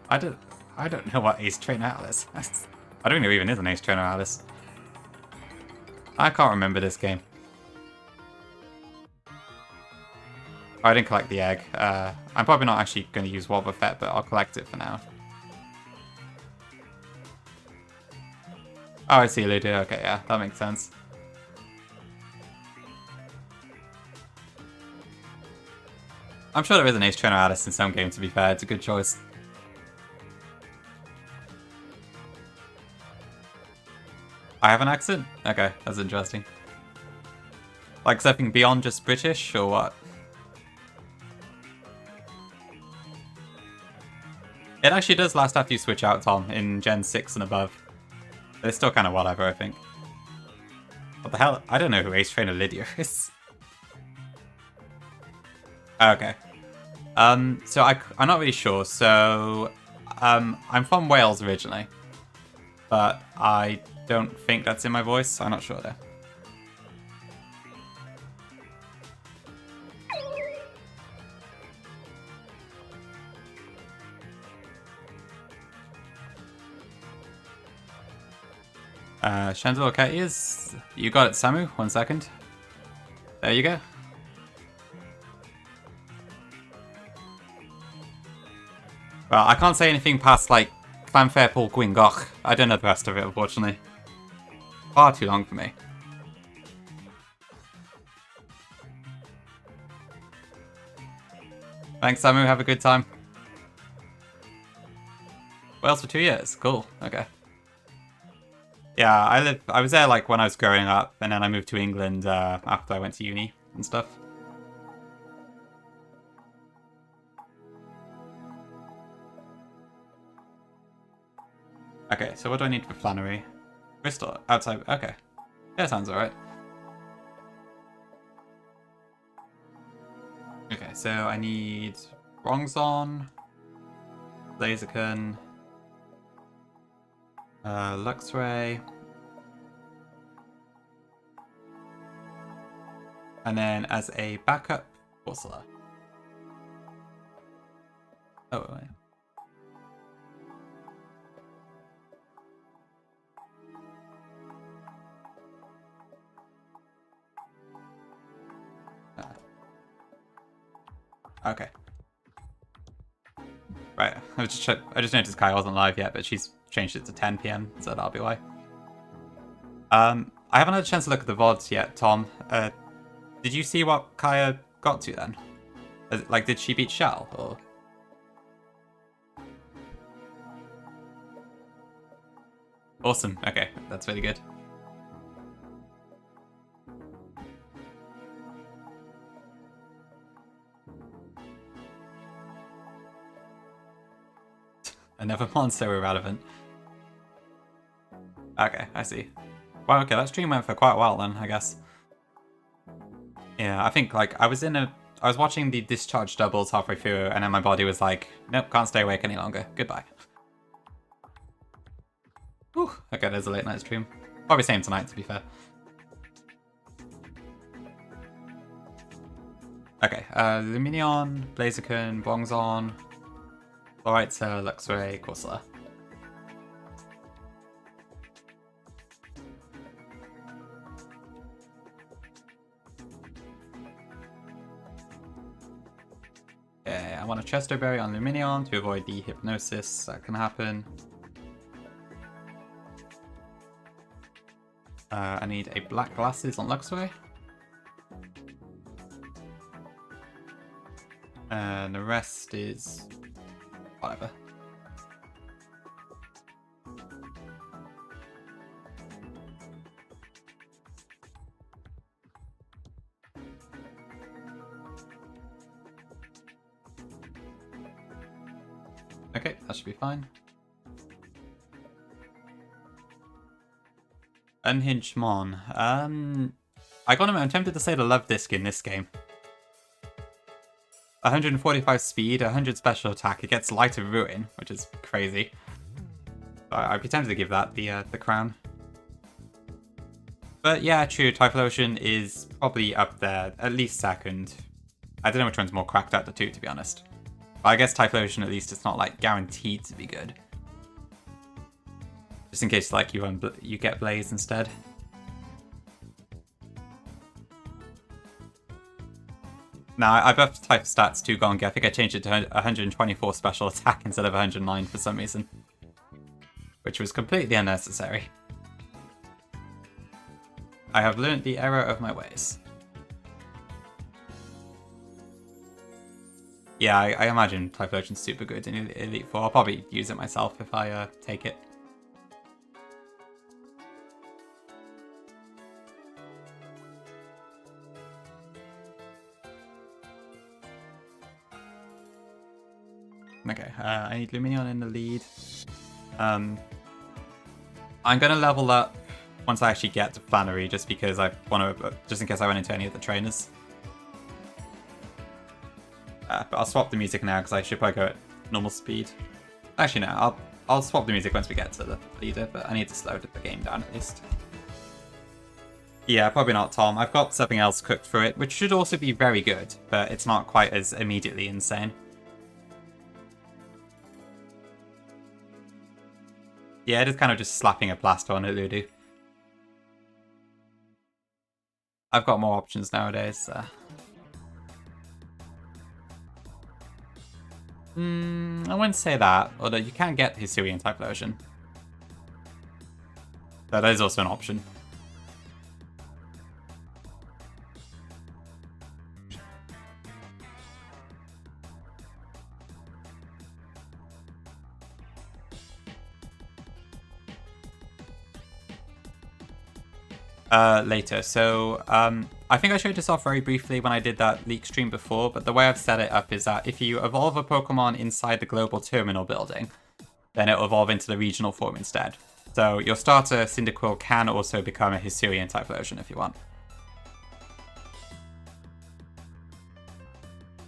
I don't know what Ace Trainer Alice. I don't know even is an Ace Trainer Alice. I can't remember this game. I didn't collect the egg. I'm probably not actually going to use Wobbuffet, but I'll collect it for now. Oh, I see, Ludo. Okay, yeah, that makes sense. I'm sure there is an Ace Trainer Alice in some game, to be fair. It's a good choice. I have an accent? Okay, that's interesting. Like something beyond just British, or what? It actually does last after you switch out, Tom, in Gen 6 and above. But it's still kind of whatever, I think. What the hell? I don't know who Ace Trainer Lydia is. Okay. So I'm not really sure. So, I'm from Wales originally. But I don't think that's in my voice. I'm not sure though. Shandor Cattiers. You got it, Samu. 1 second. There you go. Well, I can't say anything past, like, Clanfair Paul Gwyngoch. I don't know the rest of it, unfortunately. Far too long for me. Thanks, Samu. Have a good time. Wales for 2 years. Cool. Okay. Yeah, I was there, like, when I was growing up, and then I moved to England after I went to uni and stuff. Okay, so what do I need for Flannery? Bristol, outside, okay. Yeah, sounds alright. Okay, so I need Bronzon, Blaziken, Luxray, and then as a backup, Corsola. Oh, wait. Okay. Right, I just noticed Kai wasn't live yet, but she's changed it to 10 PM, so that'll be why. I haven't had a chance to look at the VODs yet, Tom. Did you see what Kaya got to then? Like, did she beat Shell, or...? Awesome, okay, that's really good. Another monster irrelevant. Okay, I see. Well, okay, that stream went for quite a while then, I guess. Yeah, I think, like, I was watching the discharge doubles halfway through, and then my body was like, nope, can't stay awake any longer. Goodbye. Whew, okay, there's a late night stream. Probably same tonight, to be fair. Okay, Luminion, Blaziken, Bronzon, Florite, Luxray, Corsola. Okay, I want a Chesto Berry on Luminion to avoid the hypnosis that can happen. I need a Black Glasses on Luxray. And the rest is... whatever. Okay, that should be fine. Unhinged Mon. I got him. I'm tempted to say the Love Disc in this game. 145 speed, 100 special attack. It gets Light of Ruin, which is crazy. I'd be tempted to give that the crown. But yeah, true. Typhlosion is probably up there, at least second. I don't know which one's more cracked out the two, to be honest. But I guess Typhlosion, at least, it's not like guaranteed to be good. Just in case, like, you get Blaze instead. No, I buffed type stats to Gongi. I think I changed it to 124 special attack instead of 109 for some reason. Which was completely unnecessary. I have learned the error of my ways. Yeah, I imagine Typhlosion's super good in Elite Four. I'll probably use it myself if I take it. Okay, I need Luminion in the lead. I'm gonna level up once I actually get to Flannery, just because I want to, just in case I run into any of the trainers. But I'll swap the music now because I should probably go at normal speed. Actually, no, I'll swap the music once we get to the leader, but I need to slow the game down at least. Yeah, probably not Tom. I've got something else cooked for it, which should also be very good, but it's not quite as immediately insane. Yeah, it is kind of just slapping a plaster on a Ludu. I've got more options nowadays. I wouldn't say that, although you can get Hisuian Typhlosion. That is also an option. Later. So, I think I showed this off very briefly when I did that leak stream before, but the way I've set it up is that if you evolve a Pokemon inside the global terminal building, then it'll evolve into the regional form instead. So your starter Cyndaquil can also become a Hisuian Typhlosion if you want.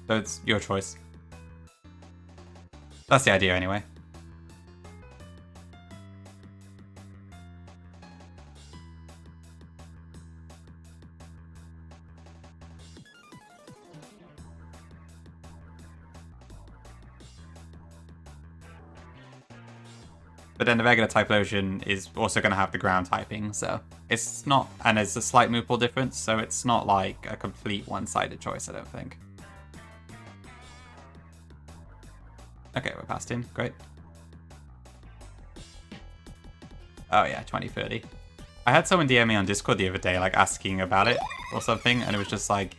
So it's your choice. That's the idea anyway. But then the regular Typhlosion is also going to have the ground typing, so it's not, and there's a slight move pool difference, so it's not like a complete one-sided choice, I don't think. Okay, we're past him, great. Oh yeah, 2030. I had someone DM me on Discord the other day, like asking about it or something, and it was just like,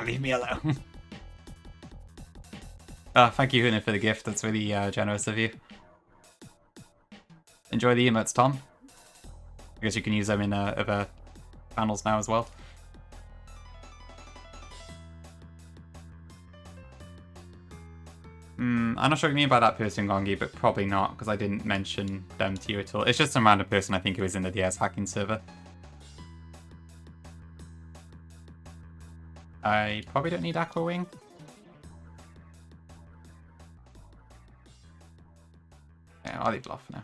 leave me alone. Thank you, Huna, for the gift, that's really generous of you. Enjoy the emotes, Tom. I guess you can use them in other panels now as well. I'm not sure what you mean by that person, Gongi, but probably not, because I didn't mention them to you at all. It's just some random person I think who was in the DS hacking server. I probably don't need Aqua Wing. Yeah, I'll leave it off for now.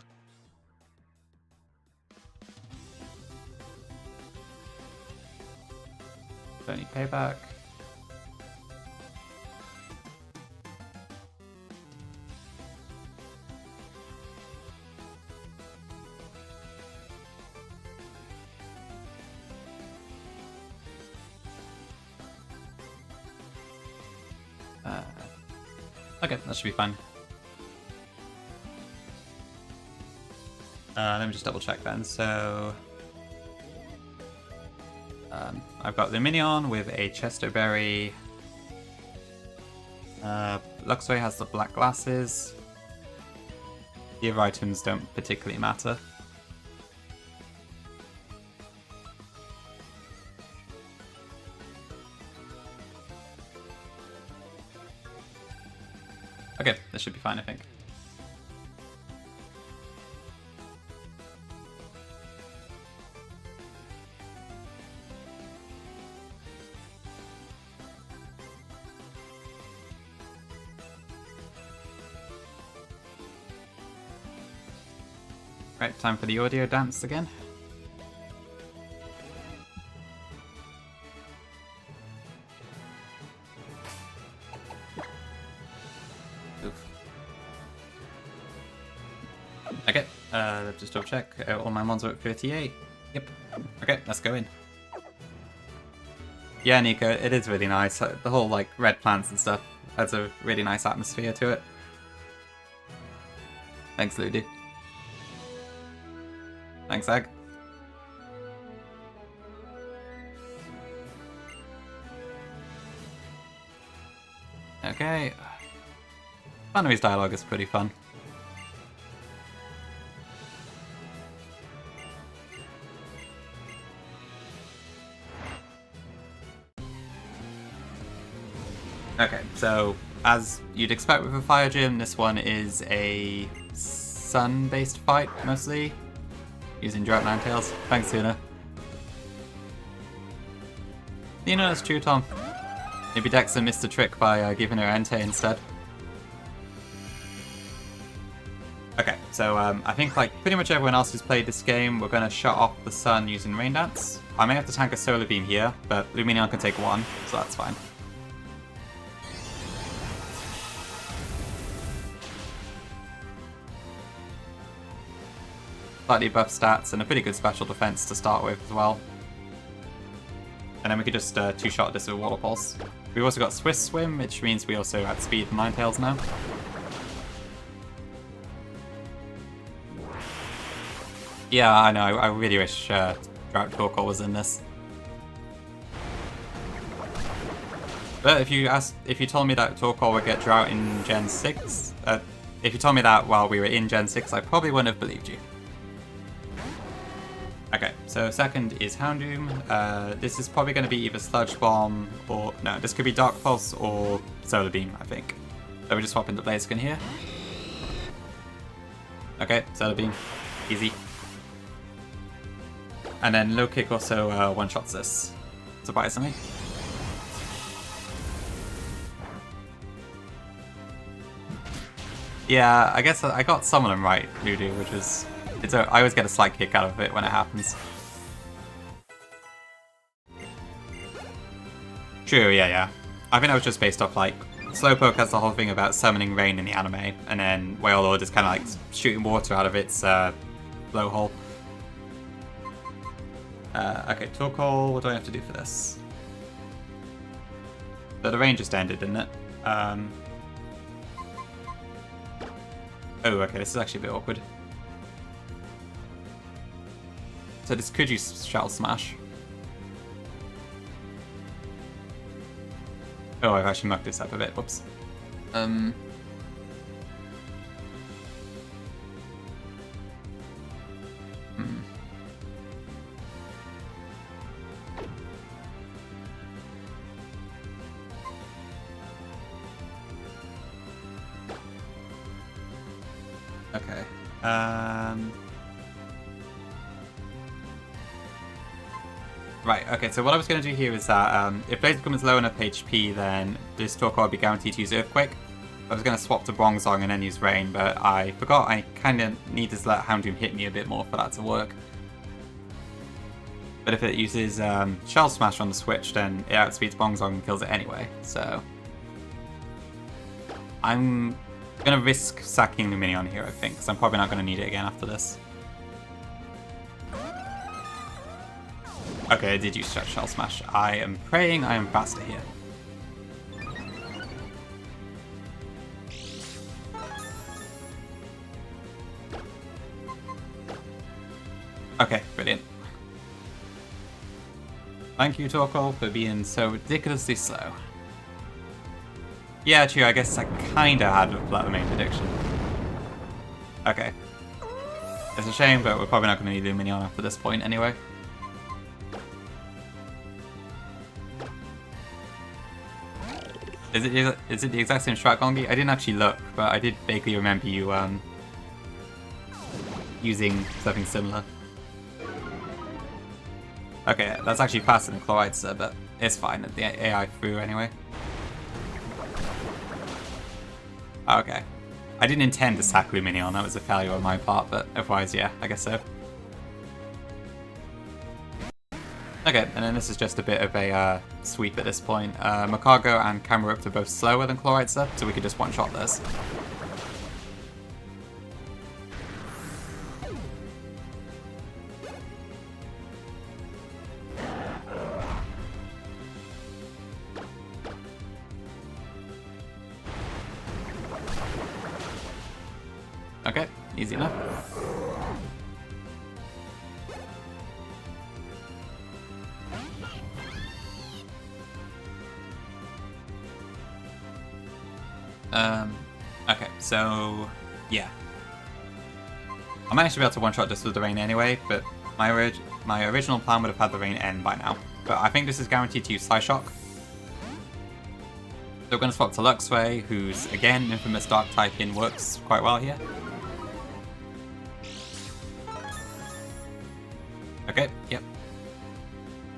Don't need payback. Okay, that should be fine. Let me just double check then. So I've got Luminion with a Chesto Berry. Luxray has the black glasses. The other items don't particularly matter. Okay, this should be fine, I think. Right, time for the audio dance again. Okay, just double check. All my mons are at 38. Yep. Okay, let's go in. Yeah, Nico, it is really nice. The whole, like, red plants and stuff has a really nice atmosphere to it. Thanks, Ludi. Thanks, Egg. Okay. Flannery's dialogue is pretty fun. Okay, so as you'd expect with a fire gym, this one is a sun-based fight, mostly, using Drought Ninetales. Thanks, Tuna. You know, that's true, Tom. Maybe Dexa missed the trick by giving her Entei instead. Okay, so I think like pretty much everyone else who's played this game, we're going to shut off the sun using Rain Dance. I may have to tank a Solar Beam here, but Lumineon can take one, so that's fine. Slightly buff stats and a pretty good special defense to start with as well. And then we could just two-shot this with Water Pulse. We've also got Swift Swim, which means we also add speed for Ninetales now. Yeah, I know, I really wish Drought Torkoal was in this. But if you told me that Torkoal would get Drought in Gen 6, if you told me that while we were in Gen 6, I probably wouldn't have believed you. Okay, so second is Houndoom. This is probably going to be either Sludge Bomb or... No, this could be Dark Pulse or Solar Beam, I think. So we're just swapping the Blaziken here. Okay, Solar Beam. Easy. And then Low Kick also one-shots this, surprisingly. Yeah, I guess I got some of them right, Voodoo, which is... I always get a slight kick out of it when it happens. True, yeah. I think that was just based off, like, Slowpoke has the whole thing about summoning rain in the anime, and then Wailord is kind of like shooting water out of its blowhole. Okay, Torkoal, what do I have to do for this? So the rain just ended, didn't it? Oh, okay, this is actually a bit awkward. So this could use Shell Smash. Oh, I've actually mucked this up a bit, whoops. Okay. Right, okay, so what I was going to do here is that if Blaziken becomes low enough HP, then this Torkoal will be guaranteed to use Earthquake. I was going to swap to Bronzong and then use Rain, but I forgot I kind of need to let Houndoom hit me a bit more for that to work. But if it uses Shell Smash on the switch, then it outspeeds Bronzong and kills it anyway, so... I'm going to risk sacking Lumineon here, I think, because I'm probably not going to need it again after this. Okay, I did use Shell Smash. I am praying I am faster here. Okay, brilliant. Thank you, Torkoal, for being so ridiculously slow. Yeah, true, I guess I kinda had a main prediction. Okay. It's a shame, but we're probably not going to need Lumineon after this point anyway. Is it the exact same strat, Gongi? I didn't actually look, but I did vaguely remember you using something similar. Okay, that's actually faster than Chloride, but it's fine. The AI through anyway. Okay. I didn't intend to sack Lumineon, that was a failure on my part, but otherwise, yeah, I guess so. Okay, and then this is just a bit of a sweep at this point. Macargo and Camerupt are both slower than Chloride, so we could just one-shot this. Okay, easy enough. Okay, so yeah. I managed to be able to one-shot this with the rain anyway, but my original plan would have had the rain end by now. But I think this is guaranteed to use Psyshock. So we're going to swap to Luxray, whose, again, infamous Dark typing works quite well here. Okay, yep.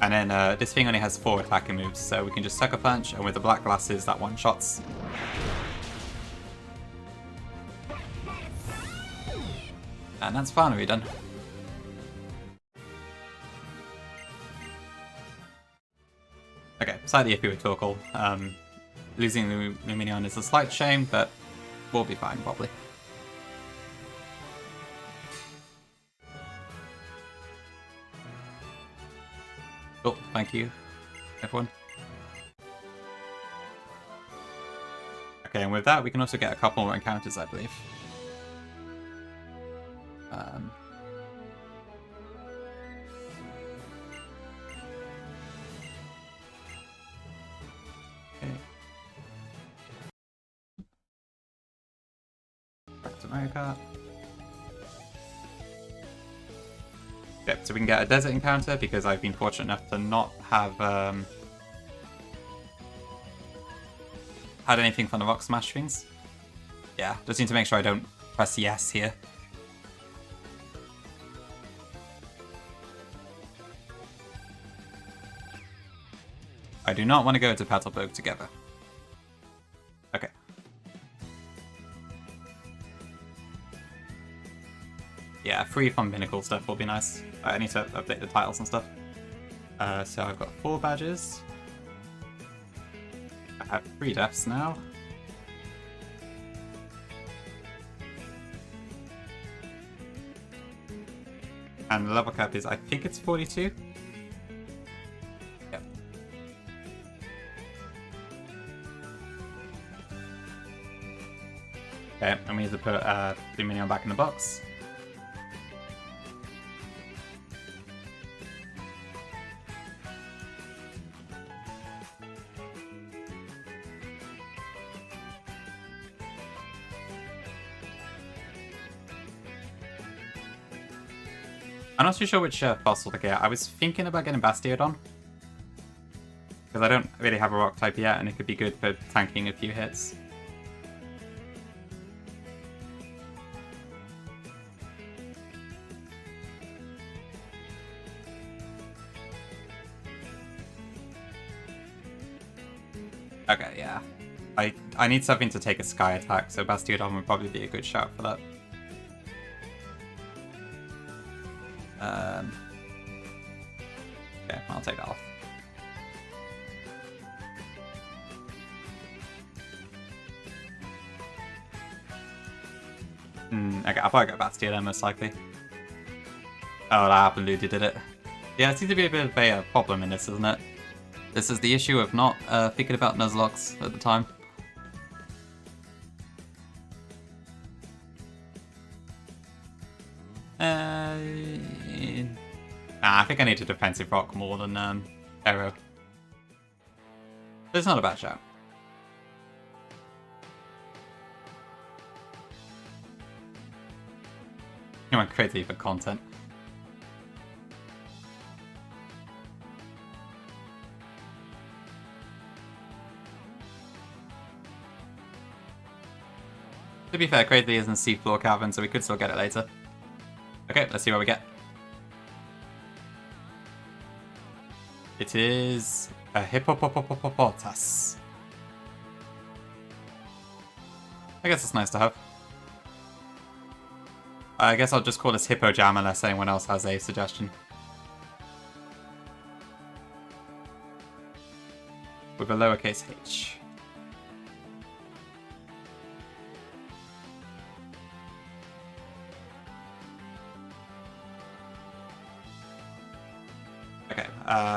And then this thing only has 4 attacking moves, so we can just Sucker Punch, and with the Black Glasses, that one-shots. And that's finally done. Okay, slightly iffy with Torkoal. Losing Luminion is a slight shame, but we'll be fine, probably. Oh, thank you, everyone. Okay, and with that, we can also get a couple more encounters, I believe. Okay. Back to Mario Kart. Okay, so we can get a desert encounter because I've been fortunate enough to not have had anything from the Rock Smash things. Yeah, just need to make sure I don't press yes here. I do not want to go to Petalburg together. Okay. Yeah, free from Pinnacle stuff will be nice. I need to update the titles and stuff. So I've got 4 badges. I have 3 deaths now. And the level cap is, I think it's 42. Yep. Okay, and we need to put Luminion back in the box. I'm not too sure which fossil to get. I was thinking about getting Bastiodon. Because I don't really have a rock type yet, and it could be good for tanking a few hits. Okay, yeah. I need something to take a Sky attack, so Bastiodon would probably be a good shout for that. Okay, I'll take that off. Okay, I'll probably go Bastion then, most likely. Oh, that happened, Ludi did it. Yeah, it seems to be a bit of a problem in this, isn't it? This is the issue of not thinking about Nuzlocks at the time. I think I need a defensive rock more than Arrow. But it's not a bad shout. You went crazy for content. To be fair, Crazy isn't seafloor Calvin, so we could still get it later. Okay, let's see what we get. It is a Hippopotamus. I guess it's nice to have. I guess I'll just call this Hippo Jam unless anyone else has a suggestion. With a lowercase h.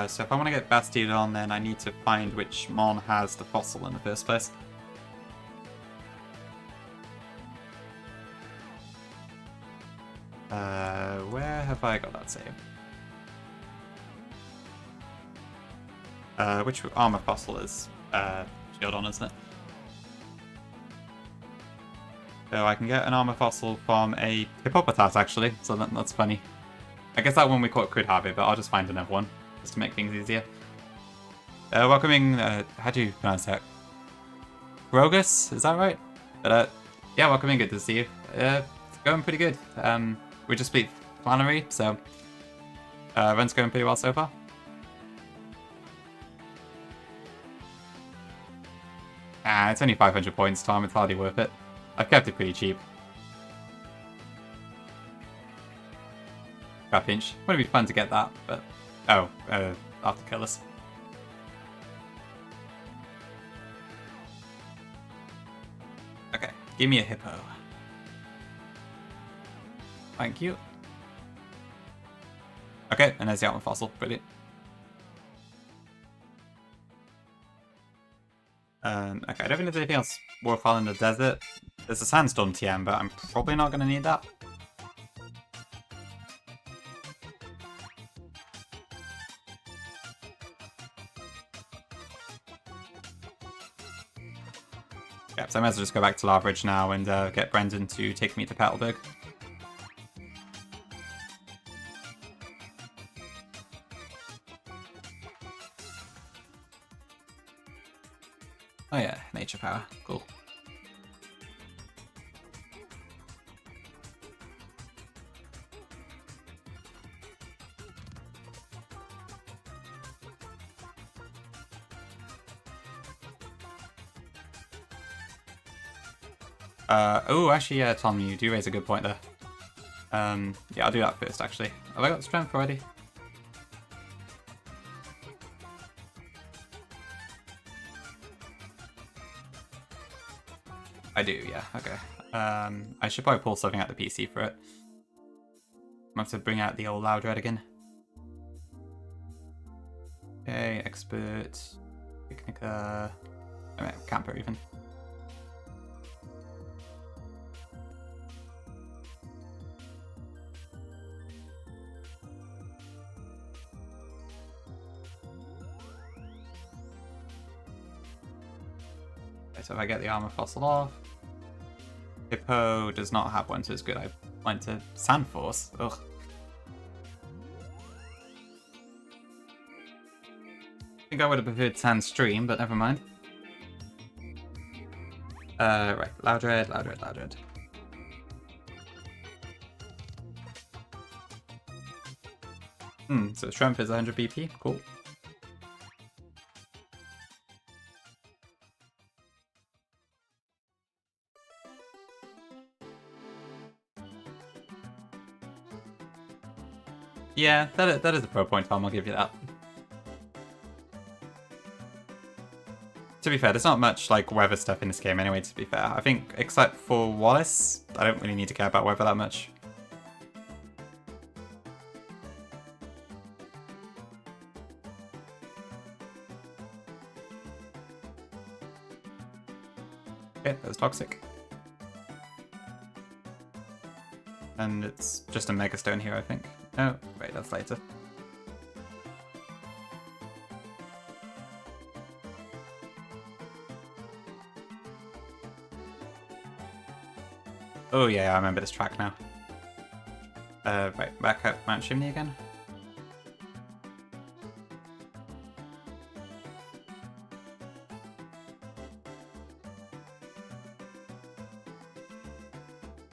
So if I want to get Bastiodon, then I need to find which Mon has the fossil in the first place. Where have I got that save? Which armor fossil is shield on, isn't it? So I can get an armor fossil from a Hippopotas, actually, so that's funny. I guess that one we could have it, but I'll just find another one, just to make things easier. Welcoming, how do you pronounce that? Rogus, is that right? But yeah, welcoming, good to see you. It's going pretty good. We just beat Flannery, so run's going pretty well so far. It's only 500 points, Tom, it's hardly worth it. I've kept it pretty cheap. Crap inch. Would be fun to get that, but... Oh, after killers. Okay, give me a hippo. Thank you. Okay, and there's the armor fossil. Brilliant. Okay, I don't think there's anything else worthwhile in the desert. There's a sandstorm TM, but I'm probably not going to need that. Yeah, so I might as well just go back to Larbridge now and get Brendan to take me to Petalburg. Oh yeah, nature power. Cool. Oh, actually, yeah, Tom, you do raise a good point there. Yeah, I'll do that first, actually. Have I got strength already? I do, yeah, okay. I should probably pull something out the PC for it. I'm going to have to bring out the old Loud Red again. Okay, expert, picnicker, I mean, camper even. Okay, so if I get the armor fossil off, Hippo does not have one, so it's good. I went to Sand Force. Ugh. I think I would have preferred Sand Stream, but never mind. Right, Loud Red, Loud Red, Loud Red. So Shrimp is 100 BP, cool. Yeah, that is a pro point, Tom, I'll give you that. To be fair, there's not much like weather stuff in this game anyway, to be fair. I think, except for Wallace, I don't really need to care about weather that much. Okay, that was toxic. And it's just a Mega Stone here, I think. Oh, wait, that's later. Oh yeah, I remember this track now. Right, back up Mount Chimney again.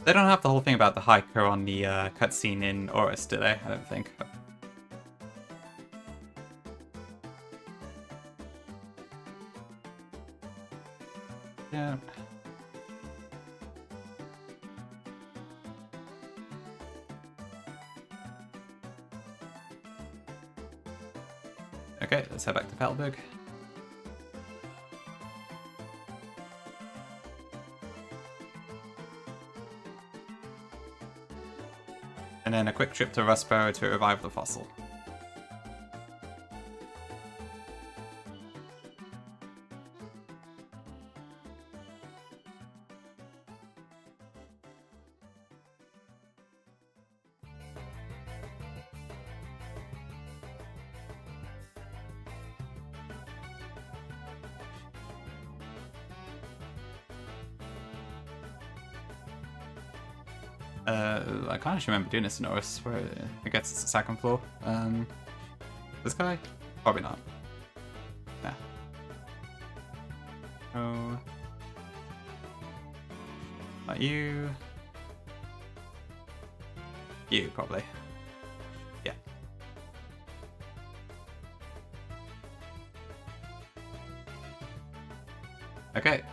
They don't have the whole thing about the hiker on the cutscene in Oris, do they? I don't think. Yeah. Okay, let's head back to Petalburg. And then a quick trip to Rustboro to revive the fossil. I kind of remember doing this in Norris, where I guess it's the second floor. This guy? Probably not. Yeah. Oh. Not you. You, probably. Yeah. Okay.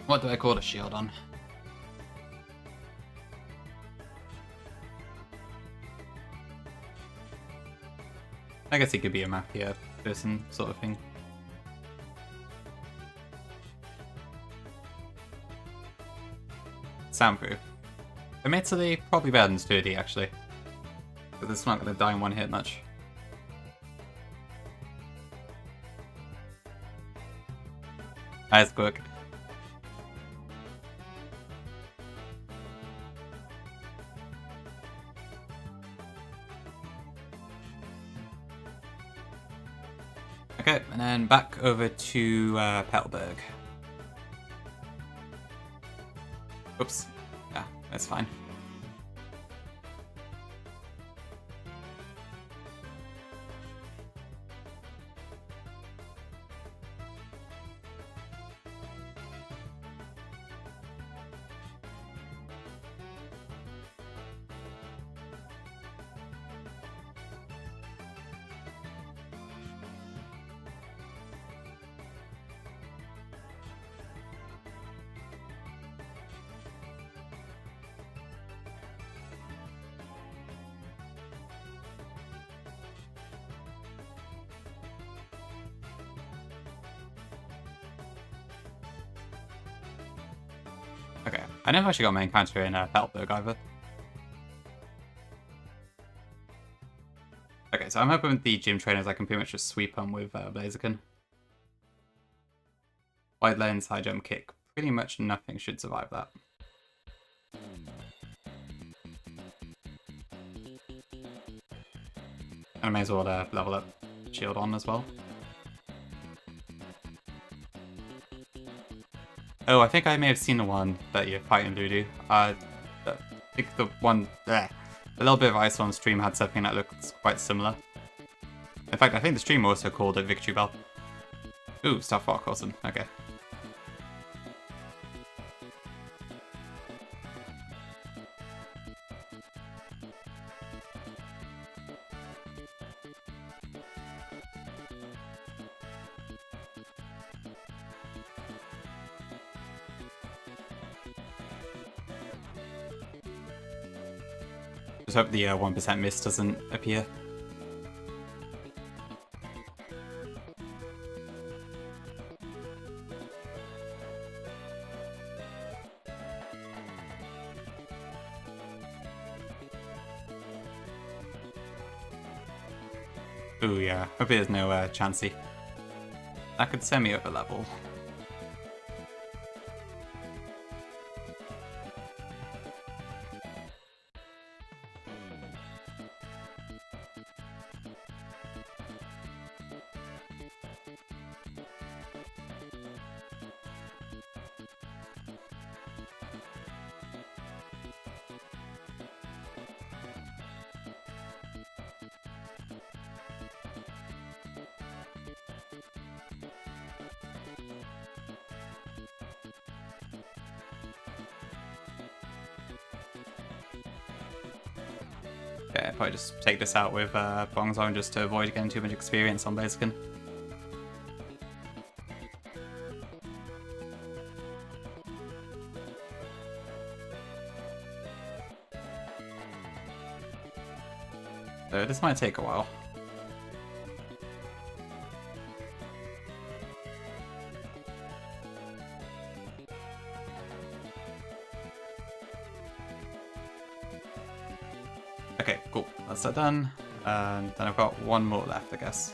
What do I call the shield on? I guess it could be a mafia person sort of thing. Soundproof. Admittedly, probably better than sturdy actually. Because it's not going to die in one hit much. That's quick. Okay, and then back over to Petalburg. Oops. Yeah, that's fine. Okay, I never actually got my encounter in Petalburg either. Okay, so I'm hoping with the gym trainers I can pretty much just sweep them with Blaziken. Wide lens, high jump kick. Pretty much nothing should survive that. And I may as well level up shield on as well. Oh, I think I may have seen the one that you're fighting Voodoo. I think the one there. A little bit of ice on stream had something that looks quite similar. In fact, I think the stream also called it Victory Bell. Ooh, Stuff Rock, awesome. Okay. Just hope the 1% miss doesn't appear. Ooh, yeah. Hope there's no Chansey. That could send me up a level. Okay, probably just take this out with Bongzone just to avoid getting too much experience on Blaziken. So this might take a while. Okay, cool. That's that done. And then I've got one more left, I guess.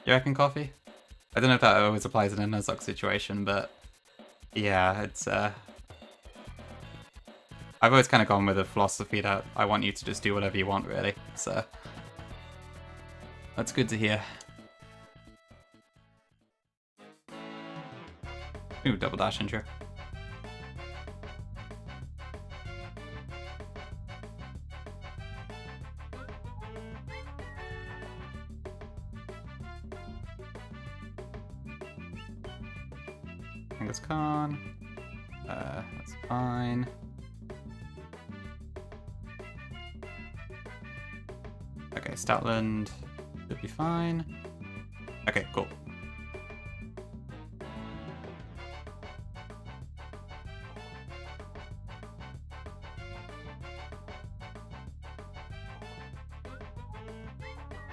You reckon coffee? I don't know if that always applies in a Nuzlocke situation, but yeah, it's I've always kind of gone with a philosophy that I want you to just do whatever you want, really. So that's good to hear. Ooh, double dash intro. Genghis Khan. That's fine. Okay, Statland should be fine. Okay, cool.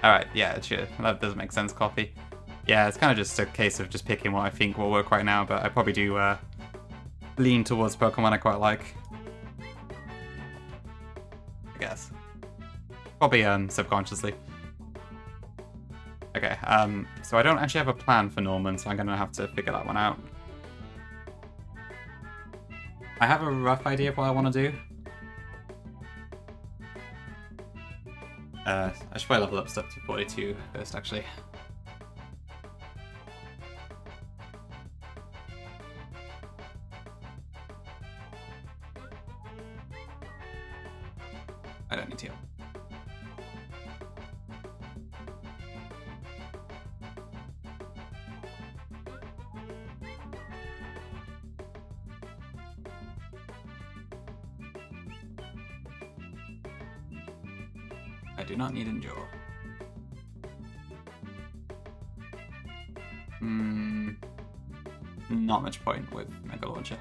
Alright, yeah, sure. That does make sense, coffee. Yeah, it's kind of just a case of just picking what I think will work right now, but I probably do lean towards Pokemon I quite like. I guess. Probably subconsciously. Okay, so I don't actually have a plan for Norman, so I'm going to have to figure that one out. I have a rough idea of what I want to do. I should probably level up stuff to 42 first, actually. I don't need to. I do not need Endure. Not much point with Mega Launcher.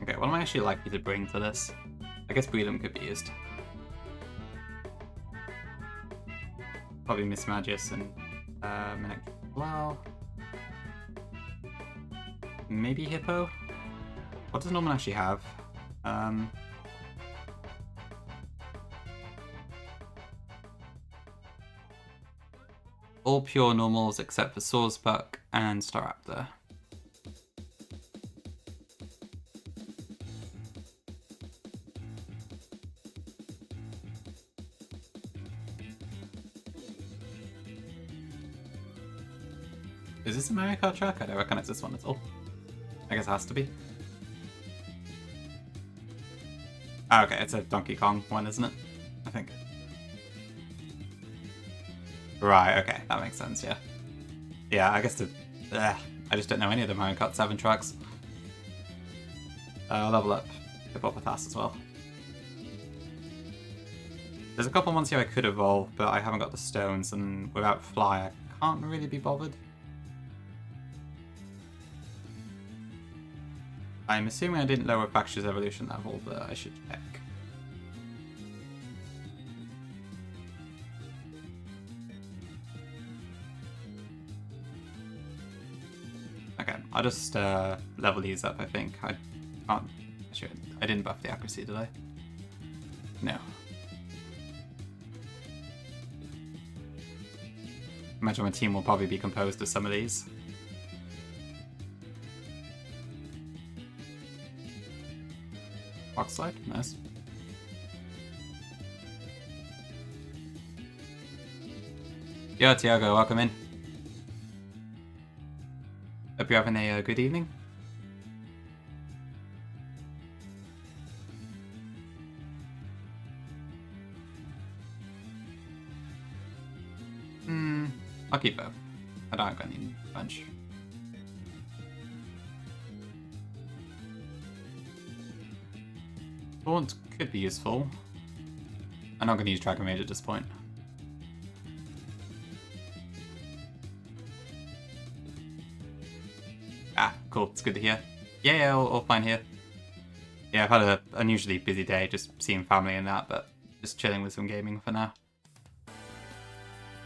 Okay, what am I actually likely to bring to this? I guess Breedom could be used. Probably Miss Magius and Minute well. Maybe Hippo? What does Norman actually have? All pure normals except for Swordsbuck and Staraptor. Is this a Mario Kart track? I don't recognize this one at all. I guess it has to be. Ah, okay, it's a Donkey Kong one, isn't it? I think. Right, okay, that makes sense, yeah. Yeah, I guess I just don't know any of the Mario Kart 7 tracks. I'll level up Hippopotas as well. There's a couple ones here I could evolve, but I haven't got the stones, and without Fly, I can't really be bothered. I'm assuming I didn't lower Baxter's evolution level, but I should check. Okay, I'll just level these up, I think. I can't... I didn't buff the accuracy, did I? No. Imagine my team will probably be composed of some of these. Rock slide, nice. Yo, Tiago, welcome in. Hope you're having a good evening. I'll keep both. I don't got any bunch. Taunt could be useful. I'm not going to use Dragon Rage at this point. Ah, cool. It's good to hear. Yeah, all fine here. Yeah, I've had an unusually busy day, just seeing family and that, but just chilling with some gaming for now.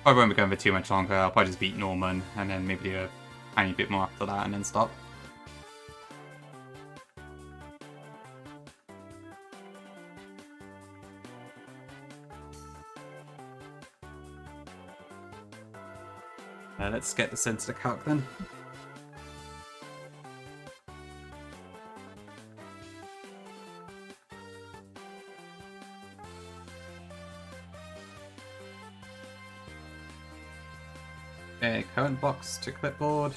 Probably won't be going for too much longer. I'll probably just beat Norman, and then maybe do a tiny bit more after that, and then stop. Let's get this into the calc then. Okay, current box to clipboard.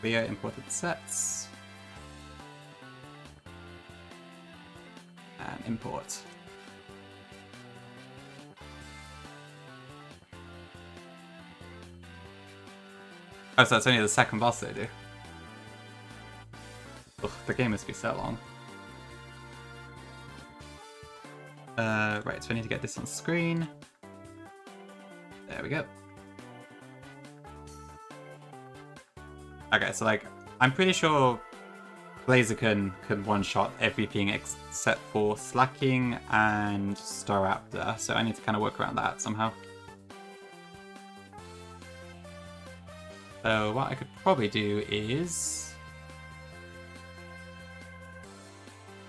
Clear imported sets. And import. Oh, so that's only the second boss they do. Ugh, the game must be so long. Right, so I need to get this on screen. There we go. Okay, so like, I'm pretty sure Blazer can one-shot everything except for Slacking and Staraptor, so I need to kind of work around that somehow. So what I could probably do is...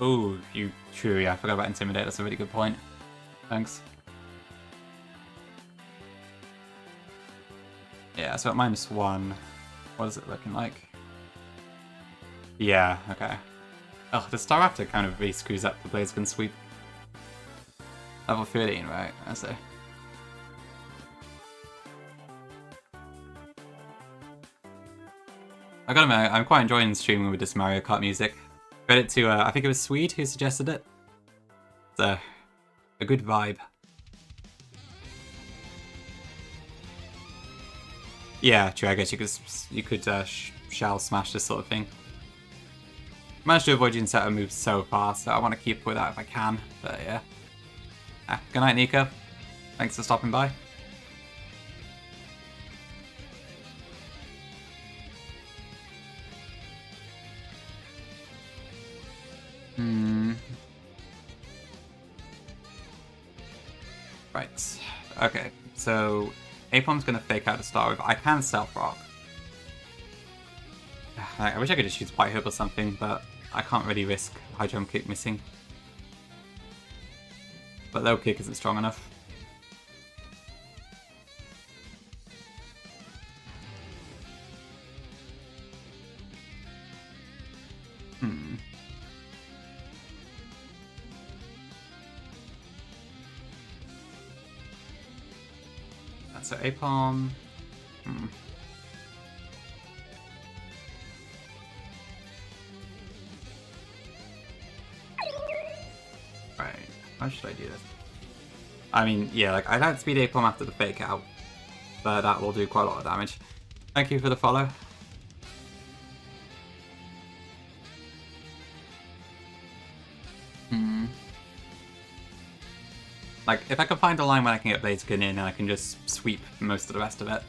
Oh, true, yeah, I forgot about Intimidate, that's a really good point. Thanks. Yeah, so at -1, what is it looking like? Yeah, okay. Oh, the Staraptor kind of really screws up the Blaziken sweep. Level 13, right? I see. I gotta admit, I'm quite enjoying streaming with this Mario Kart music. Credit to, I think it was Swede who suggested it. It's a good vibe. Yeah, true, I guess you could shell smash this sort of thing. Managed to avoid using setup moves so fast, so I want to keep with that if I can, but yeah. Good night, Nico. Thanks for stopping by. Right. Okay, so Apom's gonna fake out to start with. I can Stealth Rock. I wish I could just use White Hoop or something, but I can't really risk High Jump Kick missing. But Low Kick isn't strong enough. So Apom... Right, how should I do this? I mean, yeah, like, I'd outspeed Apom after the fake out, but that will do quite a lot of damage. Thank you for the follow. Like, if I can find a line where I can get Blaziken in, I can just sweep most of the rest of it.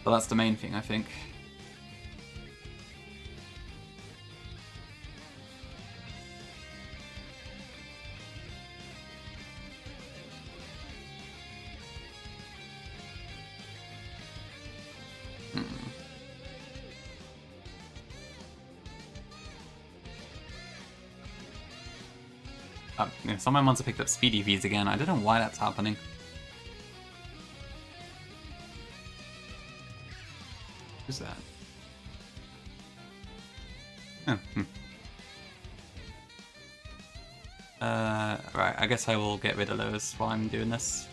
But that's the main thing, I think. Some of my monsters picked up Speedy Vs again. I don't know why that's happening. Who's that? Oh, right, I guess I will get rid of those while I'm doing this.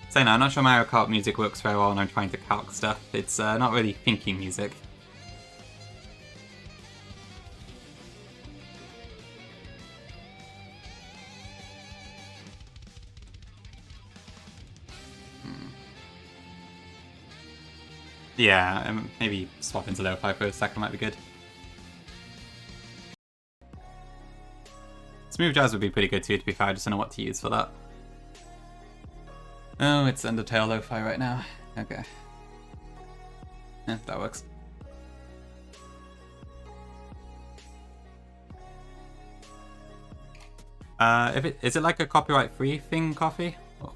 So no, I'm not sure Mario Kart music works very well when I'm trying to calc stuff. It's not really thinking music. Yeah, maybe swap into lo-fi for a second might be good. Smooth jazz would be pretty good too, to be fair. I just don't know what to use for that. Oh, it's Undertale lo-fi right now. Okay. Yeah, that works. Is it like a copyright-free thing, Coffee? Oh.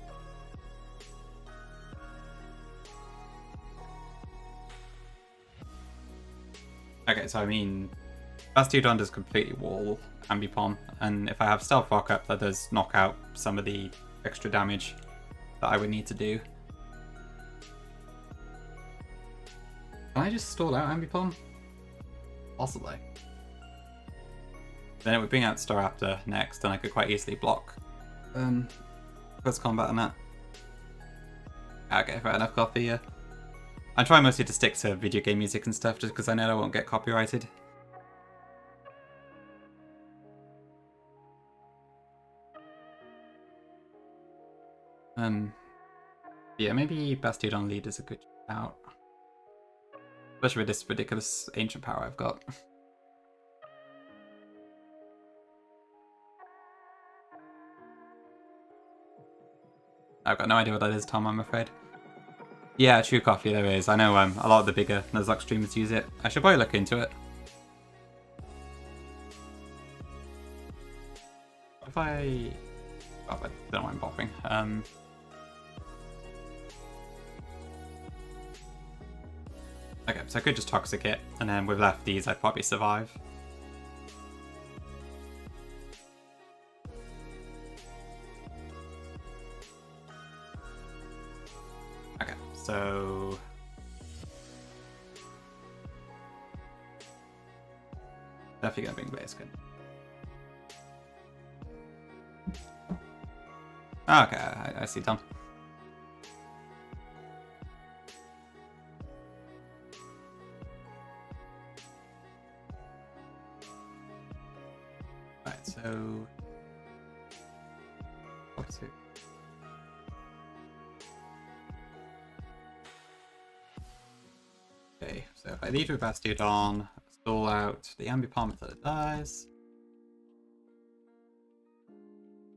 Okay, so I mean, Bastille does completely wall Ambipom, and if I have Stealth Rock up, that does knock out some of the extra damage that I would need to do. Can I just stall out Ambipom? Possibly. Then it would bring out Staraptor next, and I could quite easily block first combat on that. Okay, fair enough, Coffee, yeah. I'm trying mostly to stick to video game music and stuff, just because I know I won't get copyrighted. Yeah, maybe Bastiodon lead is a good shout. Especially with this ridiculous ancient power I've got. I've got no idea what that is, Tom, I'm afraid. Yeah, True Coffee there is. I know a lot of the bigger Nuzlocke streamers use it. I should probably look into it. If I... Oh, I don't know why I'm popping. Okay, so I could just Toxic it, and then with lefties I'd probably survive. Okay, so... Definitely gonna bring Blaziken. Oh, okay, I see, Tom. Right, so... What's it? Okay, so if I lead with Bastiodon, stall out the Ambipom until it dies.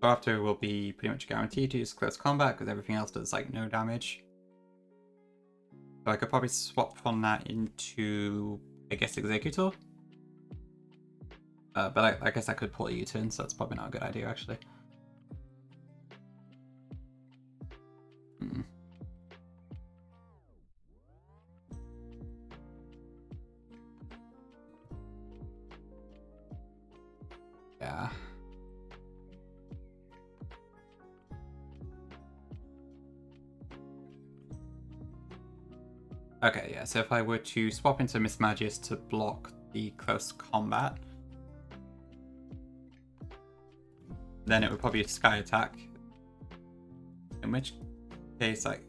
After will be pretty much guaranteed to use close combat because everything else does like no damage. So I could probably swap from that into, I guess, Executor. But I guess I could pull a U-turn, so that's probably not a good idea actually. Yeah. Okay, yeah, so if I were to swap into Mismagius to block the close combat, then it would probably Sky Attack. In which case, like,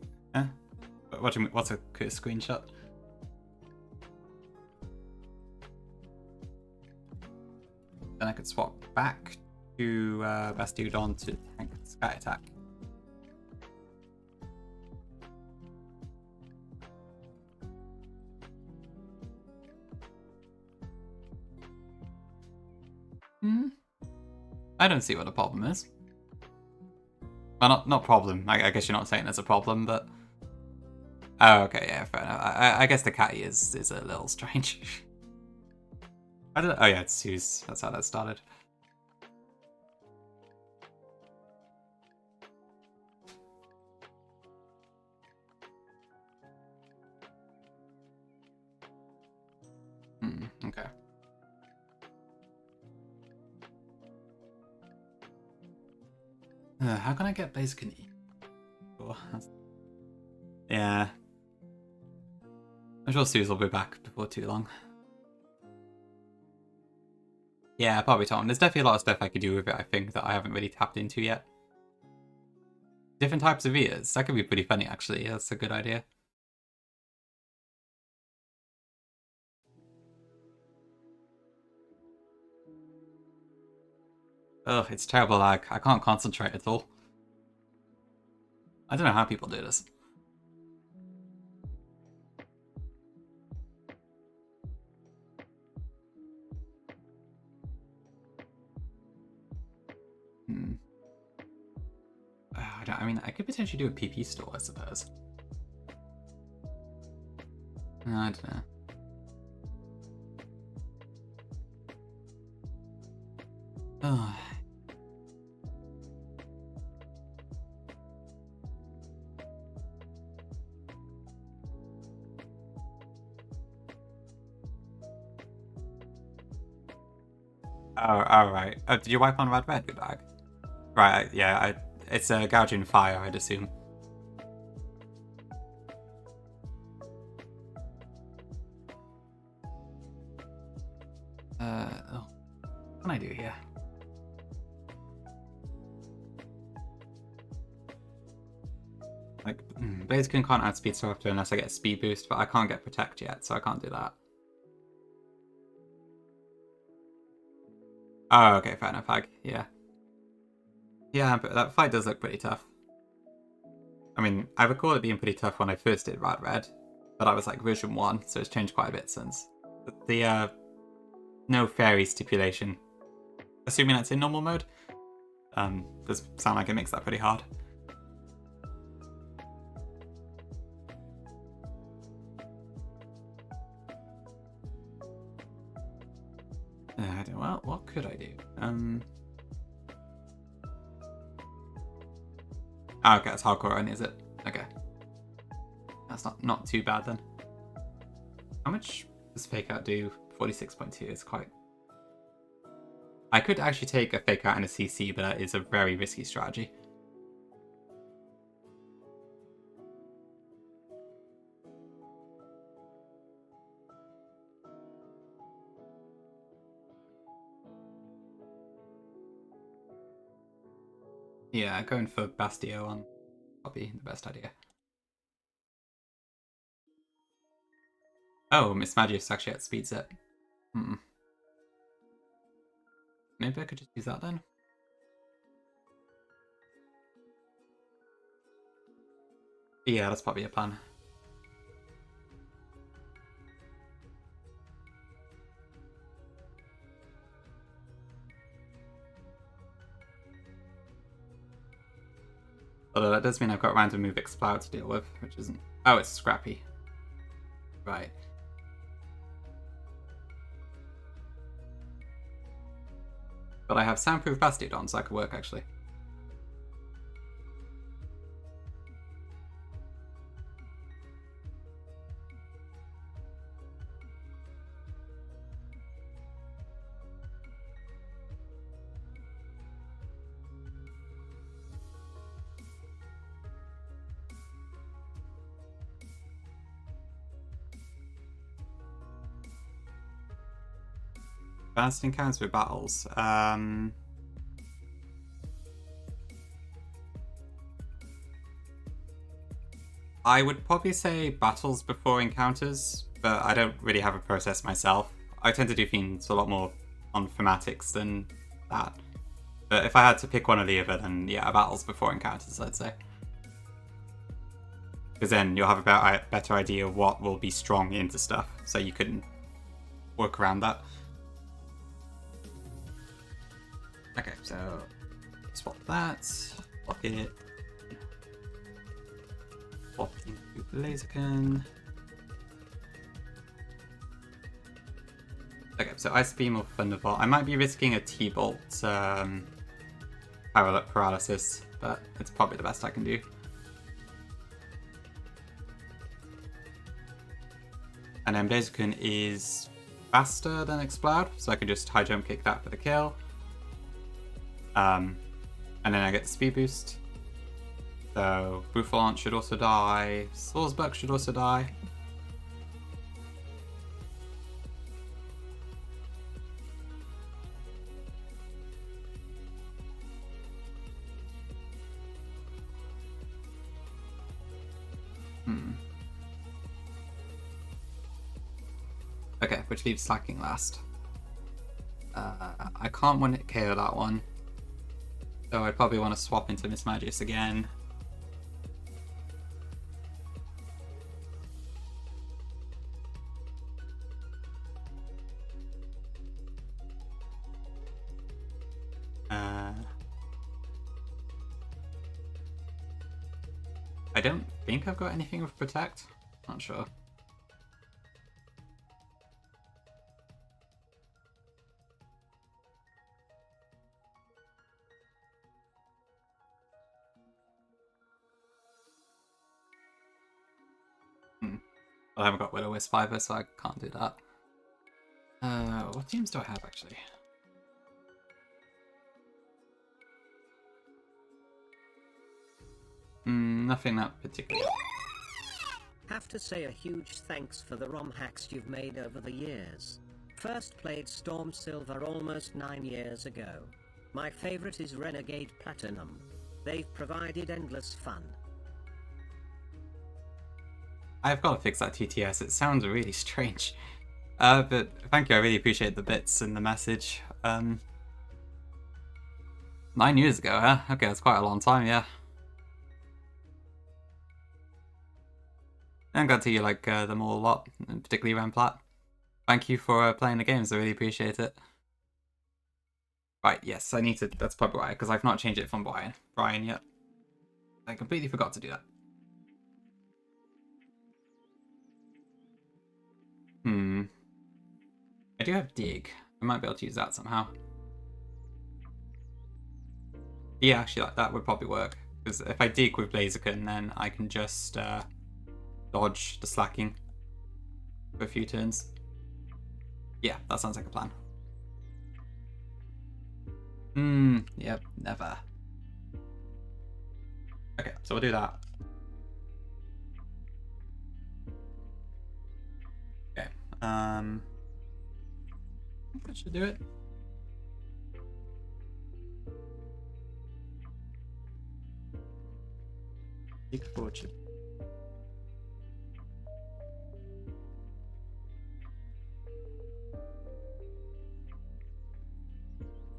what do you mean, what's a screenshot? Then I could swap back to Bastiodon to tank Sky Attack. I don't see what the problem is. Well, not problem. I guess you're not saying there's a problem, but... Oh, okay, yeah, fair enough. I guess the catty is a little strange. I don't know. Oh yeah, it's Suze. That's how that started. Okay. How can I get Blaziken E? Oh, yeah. I'm sure Suze will be back before too long. Yeah, probably Tom. There's definitely a lot of stuff I could do with it, I think, that I haven't really tapped into yet. Different types of ears. That could be pretty funny, actually. That's a good idea. Ugh, it's terrible lag. I can't concentrate at all. I don't know how people do this. I mean, I could potentially do a PP store, I suppose. I don't know. Oh. Oh, right. Oh, did you wipe on red with bag? Right, yeah, it's a gouging fire, I'd assume. Oh, what can I do here? Like, Blaziken can't add speed so often unless I get a speed boost, but I can't get protect yet, so I can't do that. Oh, okay, fair enough, yeah. Yeah, but that fight does look pretty tough. I mean, I recall it being pretty tough when I first did Red, but I was like version 1, so it's changed quite a bit since. The no fairy stipulation, assuming that's in normal mode, does sound like it makes that pretty hard. Well, what could I do? Oh, okay, it's hardcore only, is it? Okay. That's not too bad then. How much does Fake Out do? 46.2 is quite... I could actually take a Fake Out and a CC, but that is a very risky strategy. Yeah, going for Bastio on probably the best idea. Oh, Miss Magius actually outspeeds it. Maybe I could just use that then? Yeah, that's probably a plan. Although that does mean I've got random move Explode to deal with, which isn't... Oh, it's Scrappy. Right. But I have Soundproof Bastiodon, so that could work, actually. Advanced encounters with battles. I would probably say battles before encounters, but I don't really have a process myself. I tend to do things a lot more on thematics than that. But if I had to pick one or the other, then yeah, battles before encounters, I'd say. Because then you'll have a better idea of what will be strong into stuff, so you can work around that. Okay, so swap that, swap it, swap into Blaziken. Okay, so Ice Beam or Thunderbolt. I might be risking a T-Bolt paralysis, but it's probably the best I can do. And then Blaziken is faster than Explode, so I can just high jump kick that for the kill. And then I get the speed boost. So Bouffalante should also die. Swordsbuck should also die. Okay, which leaves Slacking last. I can't one-hit KO that one. So I'd probably want to swap into Miss Magius again. I don't think I've got anything with Protect. Not sure. I haven't got Will-O-Wisp either, so I can't do that. What teams do I have, actually? Nothing that particular. Have to say a huge thanks for the ROM hacks you've made over the years. First played Storm Silver almost 9 years ago. My favorite is Renegade Platinum. They've provided endless fun. I've got to fix that TTS, it sounds really strange. But thank you, I really appreciate the bits and the message. 9 years ago, huh? Okay, that's quite a long time, yeah. I'm glad to hear you like them all a lot, and particularly Ramplat. Thank you for playing the games, I really appreciate it. Right, yes, I need to, that's probably why, because I've not changed it from Brian yet. I completely forgot to do that. I do have Dig. I might be able to use that somehow. Yeah, actually, that would probably work. Because if I Dig with Blaziken, then I can just dodge the slacking for a few turns. Yeah, that sounds like a plan. Yep, never. Okay, so we'll do that. Okay, I think that should do it. Dig fortune.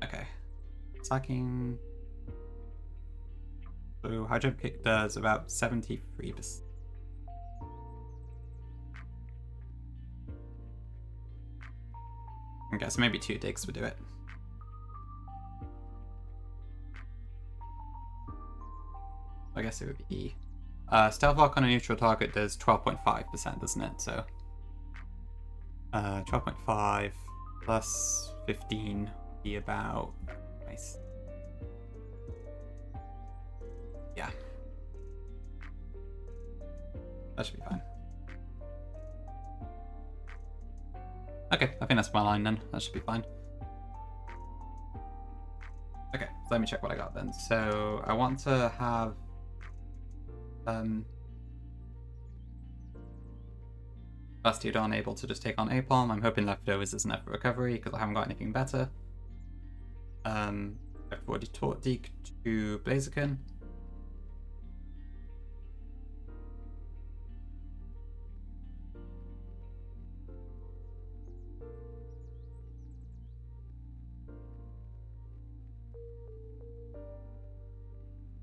Okay. Slacking. So high jump kick does about 73%. I guess maybe 2 digs would do it. I guess it would be E. Stealth Lock on a neutral target does 12.5%, doesn't it? So 12.5 plus 15 would be about, nice. Yeah. That should be fine. Okay, I think that's my line then. That should be fine. Okay, so let me check what I got then. So I want to have Bastiodon able to just take on Apalm. I'm hoping Leftovers is enough for recovery because I haven't got anything better. I've already taught Deke to Blaziken.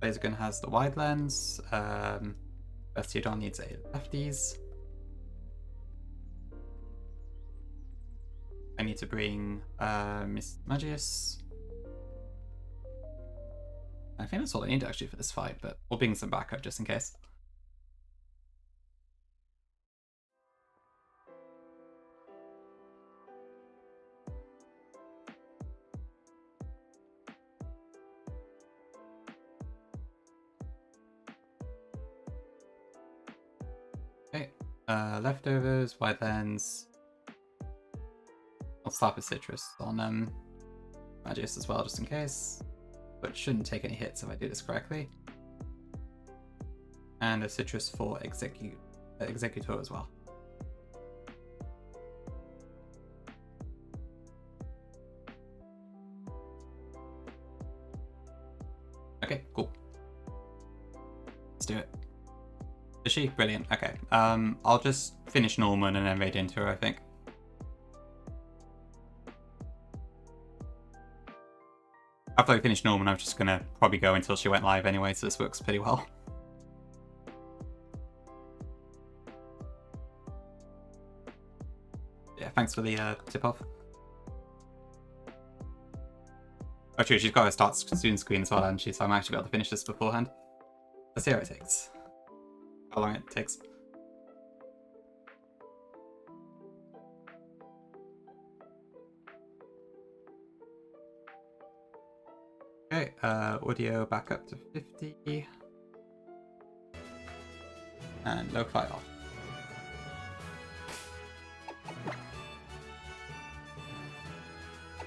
Blaziken has the wide lens. Bastiodon needs a lefties. I need to bring Miss Magius. I think that's all I need actually for this fight, but we'll bring some backup just in case. Okay, leftovers, wide lens. I'll slap a citrus on Magius as well, just in case. But shouldn't take any hits if I do this correctly. And a citrus for Executor as well. Okay, cool. Let's do it. Is she? Brilliant. Okay. I'll just finish Norman and then Radiant her, I think. After I finish Norman, I'm just gonna probably go until she went live anyway, so this works pretty well. Yeah, thanks for the tip-off. Oh, true, she's got a start student screen as well, hasn't she? So I'm actually able to finish this beforehand. Let's see how it takes. how long it takes. Okay, audio back up to 50. And lo-fi off.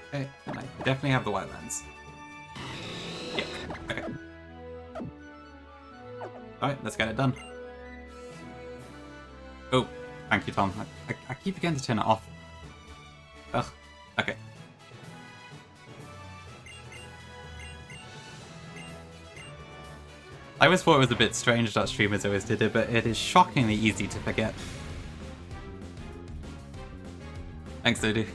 Okay, and I definitely have the white lens. Yep, okay. Alright, let's get it done. Oh, thank you, Tom. I keep forgetting to turn it off. Ugh, okay. I always thought it was a bit strange that streamers always did it, but it is shockingly easy to forget. Thanks, Dudu.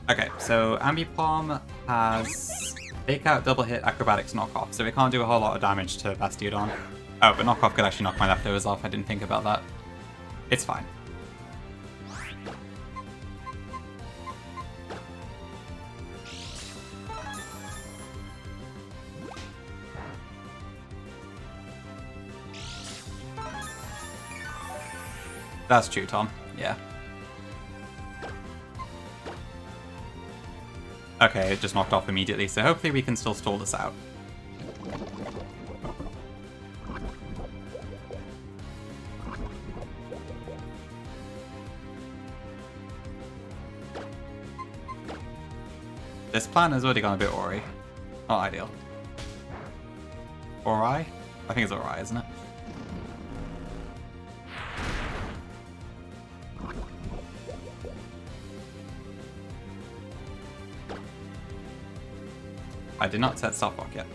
Okay, so Ambipom has Fake Out, Double Hit, Acrobatics, Knockoff, so it can't do a whole lot of damage to Bastiodon. Oh, but Knockoff could actually knock my leftovers off, I didn't think about that. It's fine. That's true, Tom. Yeah. Okay, it just knocked off immediately, so hopefully we can still stall this out. This plan has already gone a bit awry. Not ideal. Awry? I think it's awry, isn't it? I did not set Softlock yet.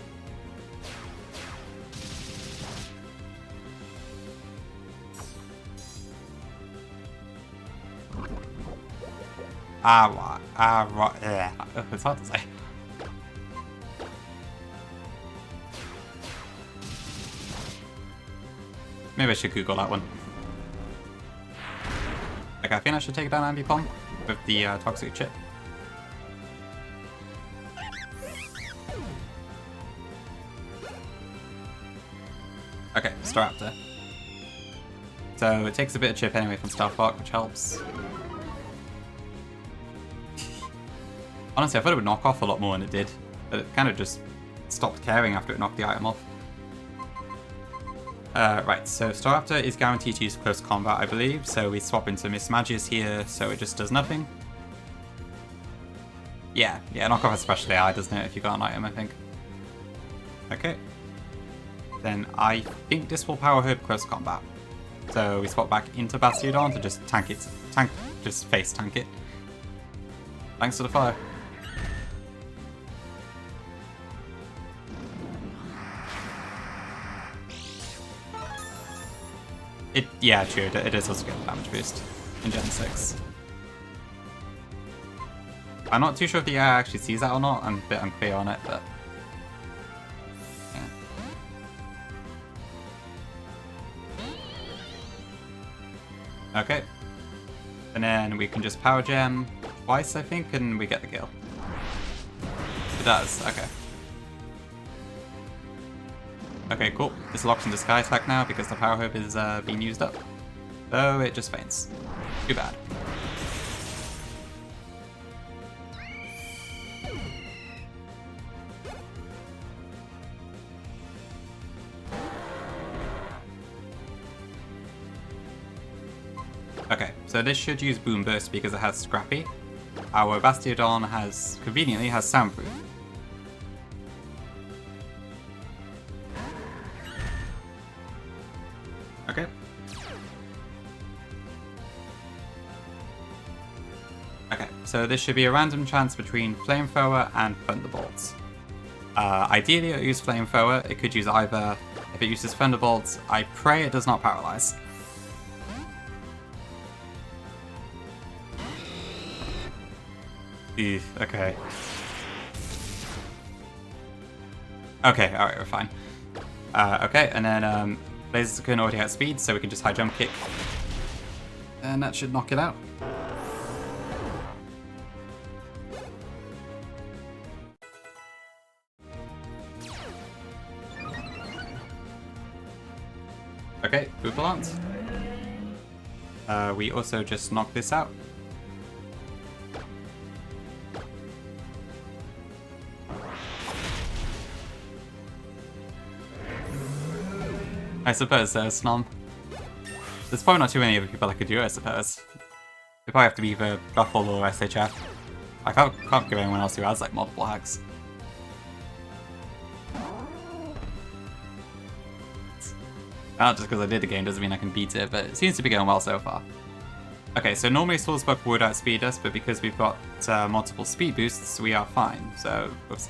Yeah. It's hard to say. Maybe I should Google that one. Okay, I think I should take down Ambipom with the toxic chip. Okay, Staraptor. So it takes a bit of chip anyway from Starflock, which helps. Honestly, I thought it would knock off a lot more than it did, but it kind of just stopped caring after it knocked the item off. Right, so Staraptor is guaranteed to use close combat, I believe, so we swap into Miss Magius here, so it just does nothing. Yeah, knockoff especially AI, doesn't it, if you got an item, I think. Okay. Then I think this will power herb close combat. So we swap back into Bastiodon to just tank it, just face tank it. Thanks for the fire. Yeah, true, it is also get a damage boost in Gen 6. I'm not too sure if the AI actually sees that or not, I'm a bit unclear on it, but... yeah. Okay. And then we can just Power Gem twice, I think, and we get the kill. It does, okay. Okay, cool. This locks into Sky Attack now because the Power Herb is being used up. So it just faints. Too bad. Okay, so this should use Boom Burst because it has Scrappy. Our Bastiodon conveniently has Soundproof. Okay. Okay, so this should be a random chance between Flamethrower and Thunderbolts. Ideally it'll use Flamethrower, it could use either. If it uses Thunderbolts, I pray it does not paralyze. Okay. Okay, alright, we're fine. Okay, and then Lasers can already outspeed, so we can just high jump kick. And that should knock it out. Okay, Boobalant. We also just knocked this out. I suppose so, Snom. There's probably not too many other people I could do, I suppose. They probably have to be either Buffle or SHF. I can't give anyone else who has like multiple hacks. Not just because I did the game doesn't mean I can beat it, but it seems to be going well so far. Okay, so normally Soul's Buck would outspeed us, but because we've got multiple speed boosts, we are fine. So, oops.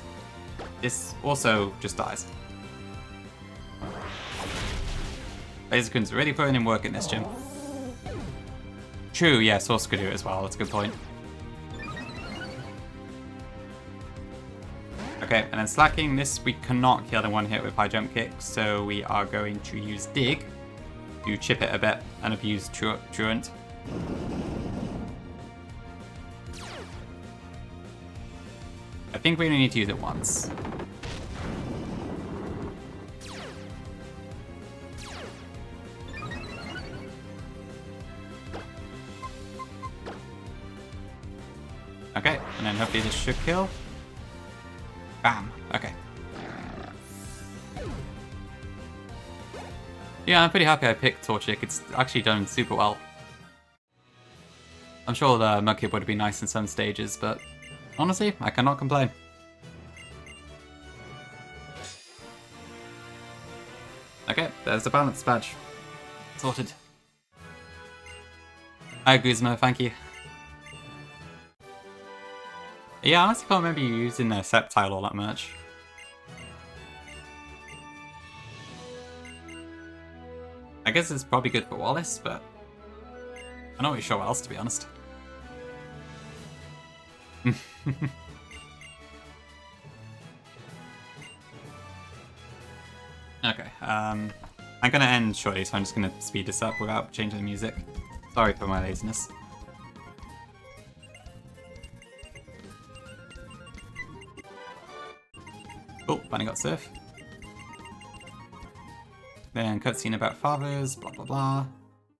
This also just dies. Laserkun's really putting in work in this gym. True, yeah, Source could do it as well, that's a good point. Okay, and then Slacking, this we cannot kill in one hit with high jump kicks, so we are going to use Dig to chip it a bit and abuse Truant. I think we only need to use it once. Okay, and then hopefully this should kill. Bam. Okay. Yeah, I'm pretty happy I picked Torchic. It's actually done super well. I'm sure the Mudkip would be nice in some stages, but honestly, I cannot complain. Okay, there's the balance badge. Sorted. Hi, Guzmo, thank you. Yeah, I honestly can't remember you using their Sapphire all that much. I guess it's probably good for Wallace, but I'm not really sure what else, to be honest. Okay, I'm gonna end shortly, so I'm just gonna speed this up without changing the music. Sorry for my laziness. Oh, finally got Surf. Then cutscene about fathers, blah blah blah.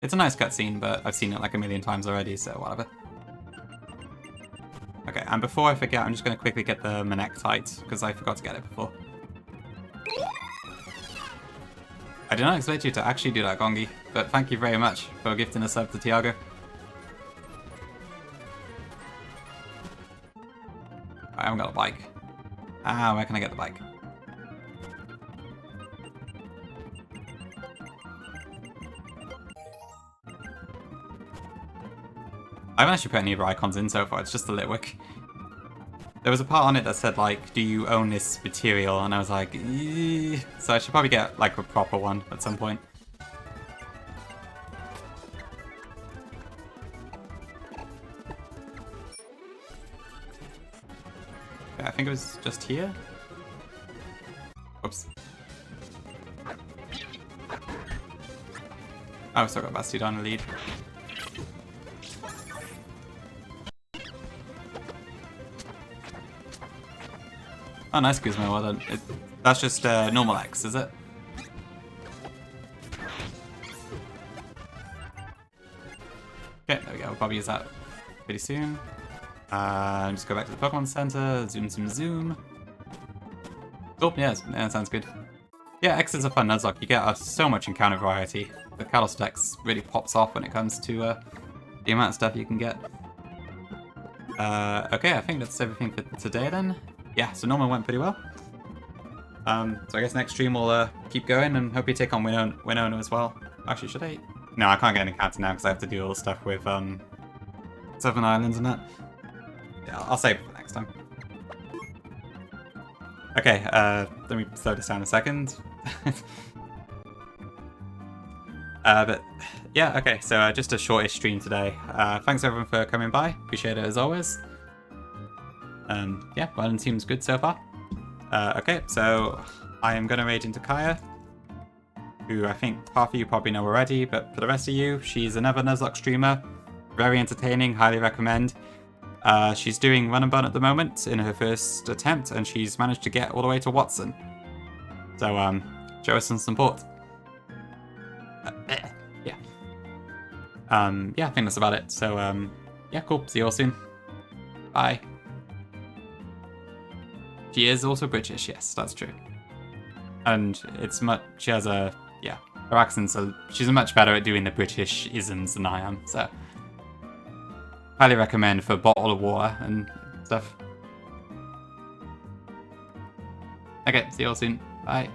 It's a nice cutscene, but I've seen it like a million times already, so whatever. Okay, and before I forget, I'm just going to quickly get the Manectite, because I forgot to get it before. I did not expect you to actually do that, Gongi, but thank you very much for gifting a sub to Tiago. I haven't got a bike. Ah, where can I get the bike? I haven't actually put any of icons in so far, it's just the Litwick. There was a part on it that said, like, do you own this material? And I was like, eee. So I should probably get, like, a proper one at some point. Yeah, I think it was just here. Oops. Oh, still got Bastard on the lead. Oh, nice Guzmo, well done. That's just normal X, is it? Okay, there we go. We'll probably use that pretty soon. Just go back to the Pokemon Center. Zoom, zoom, zoom. Oh, yeah, that sounds good. Yeah, X is a fun Nuzlocke. You get so much encounter variety. The Kalos Dex really pops off when it comes to the amount of stuff you can get. Okay, I think that's everything for today then. Yeah, so Norman went pretty well. So I guess next stream we'll keep going and hope you take on Winona as well. Actually, should I? No, I can't get an encounter now because I have to do all the stuff with Seven Islands and that. Yeah, I'll save it for next time. Okay, let me slow this down a second. But yeah, okay, so just a shortish stream today. Thanks everyone for coming by. Appreciate it as always. Yeah, Violin seems good so far. Okay, so I am going to raid into Kaya, who I think half of you probably know already, but for the rest of you, she's another Nuzlocke streamer. Very entertaining, highly recommend. She's doing Run and Bun at the moment in her first attempt, and she's managed to get all the way to Watson. So, show us some support. Yeah, I think that's about it. So yeah, cool. See you all soon. Bye. She is also British, yes, that's true. And she has a, yeah, her accent, so she's much better at doing the British isms than I am, so. Highly recommend for a bottle of water and stuff. Okay, see you all soon. Bye.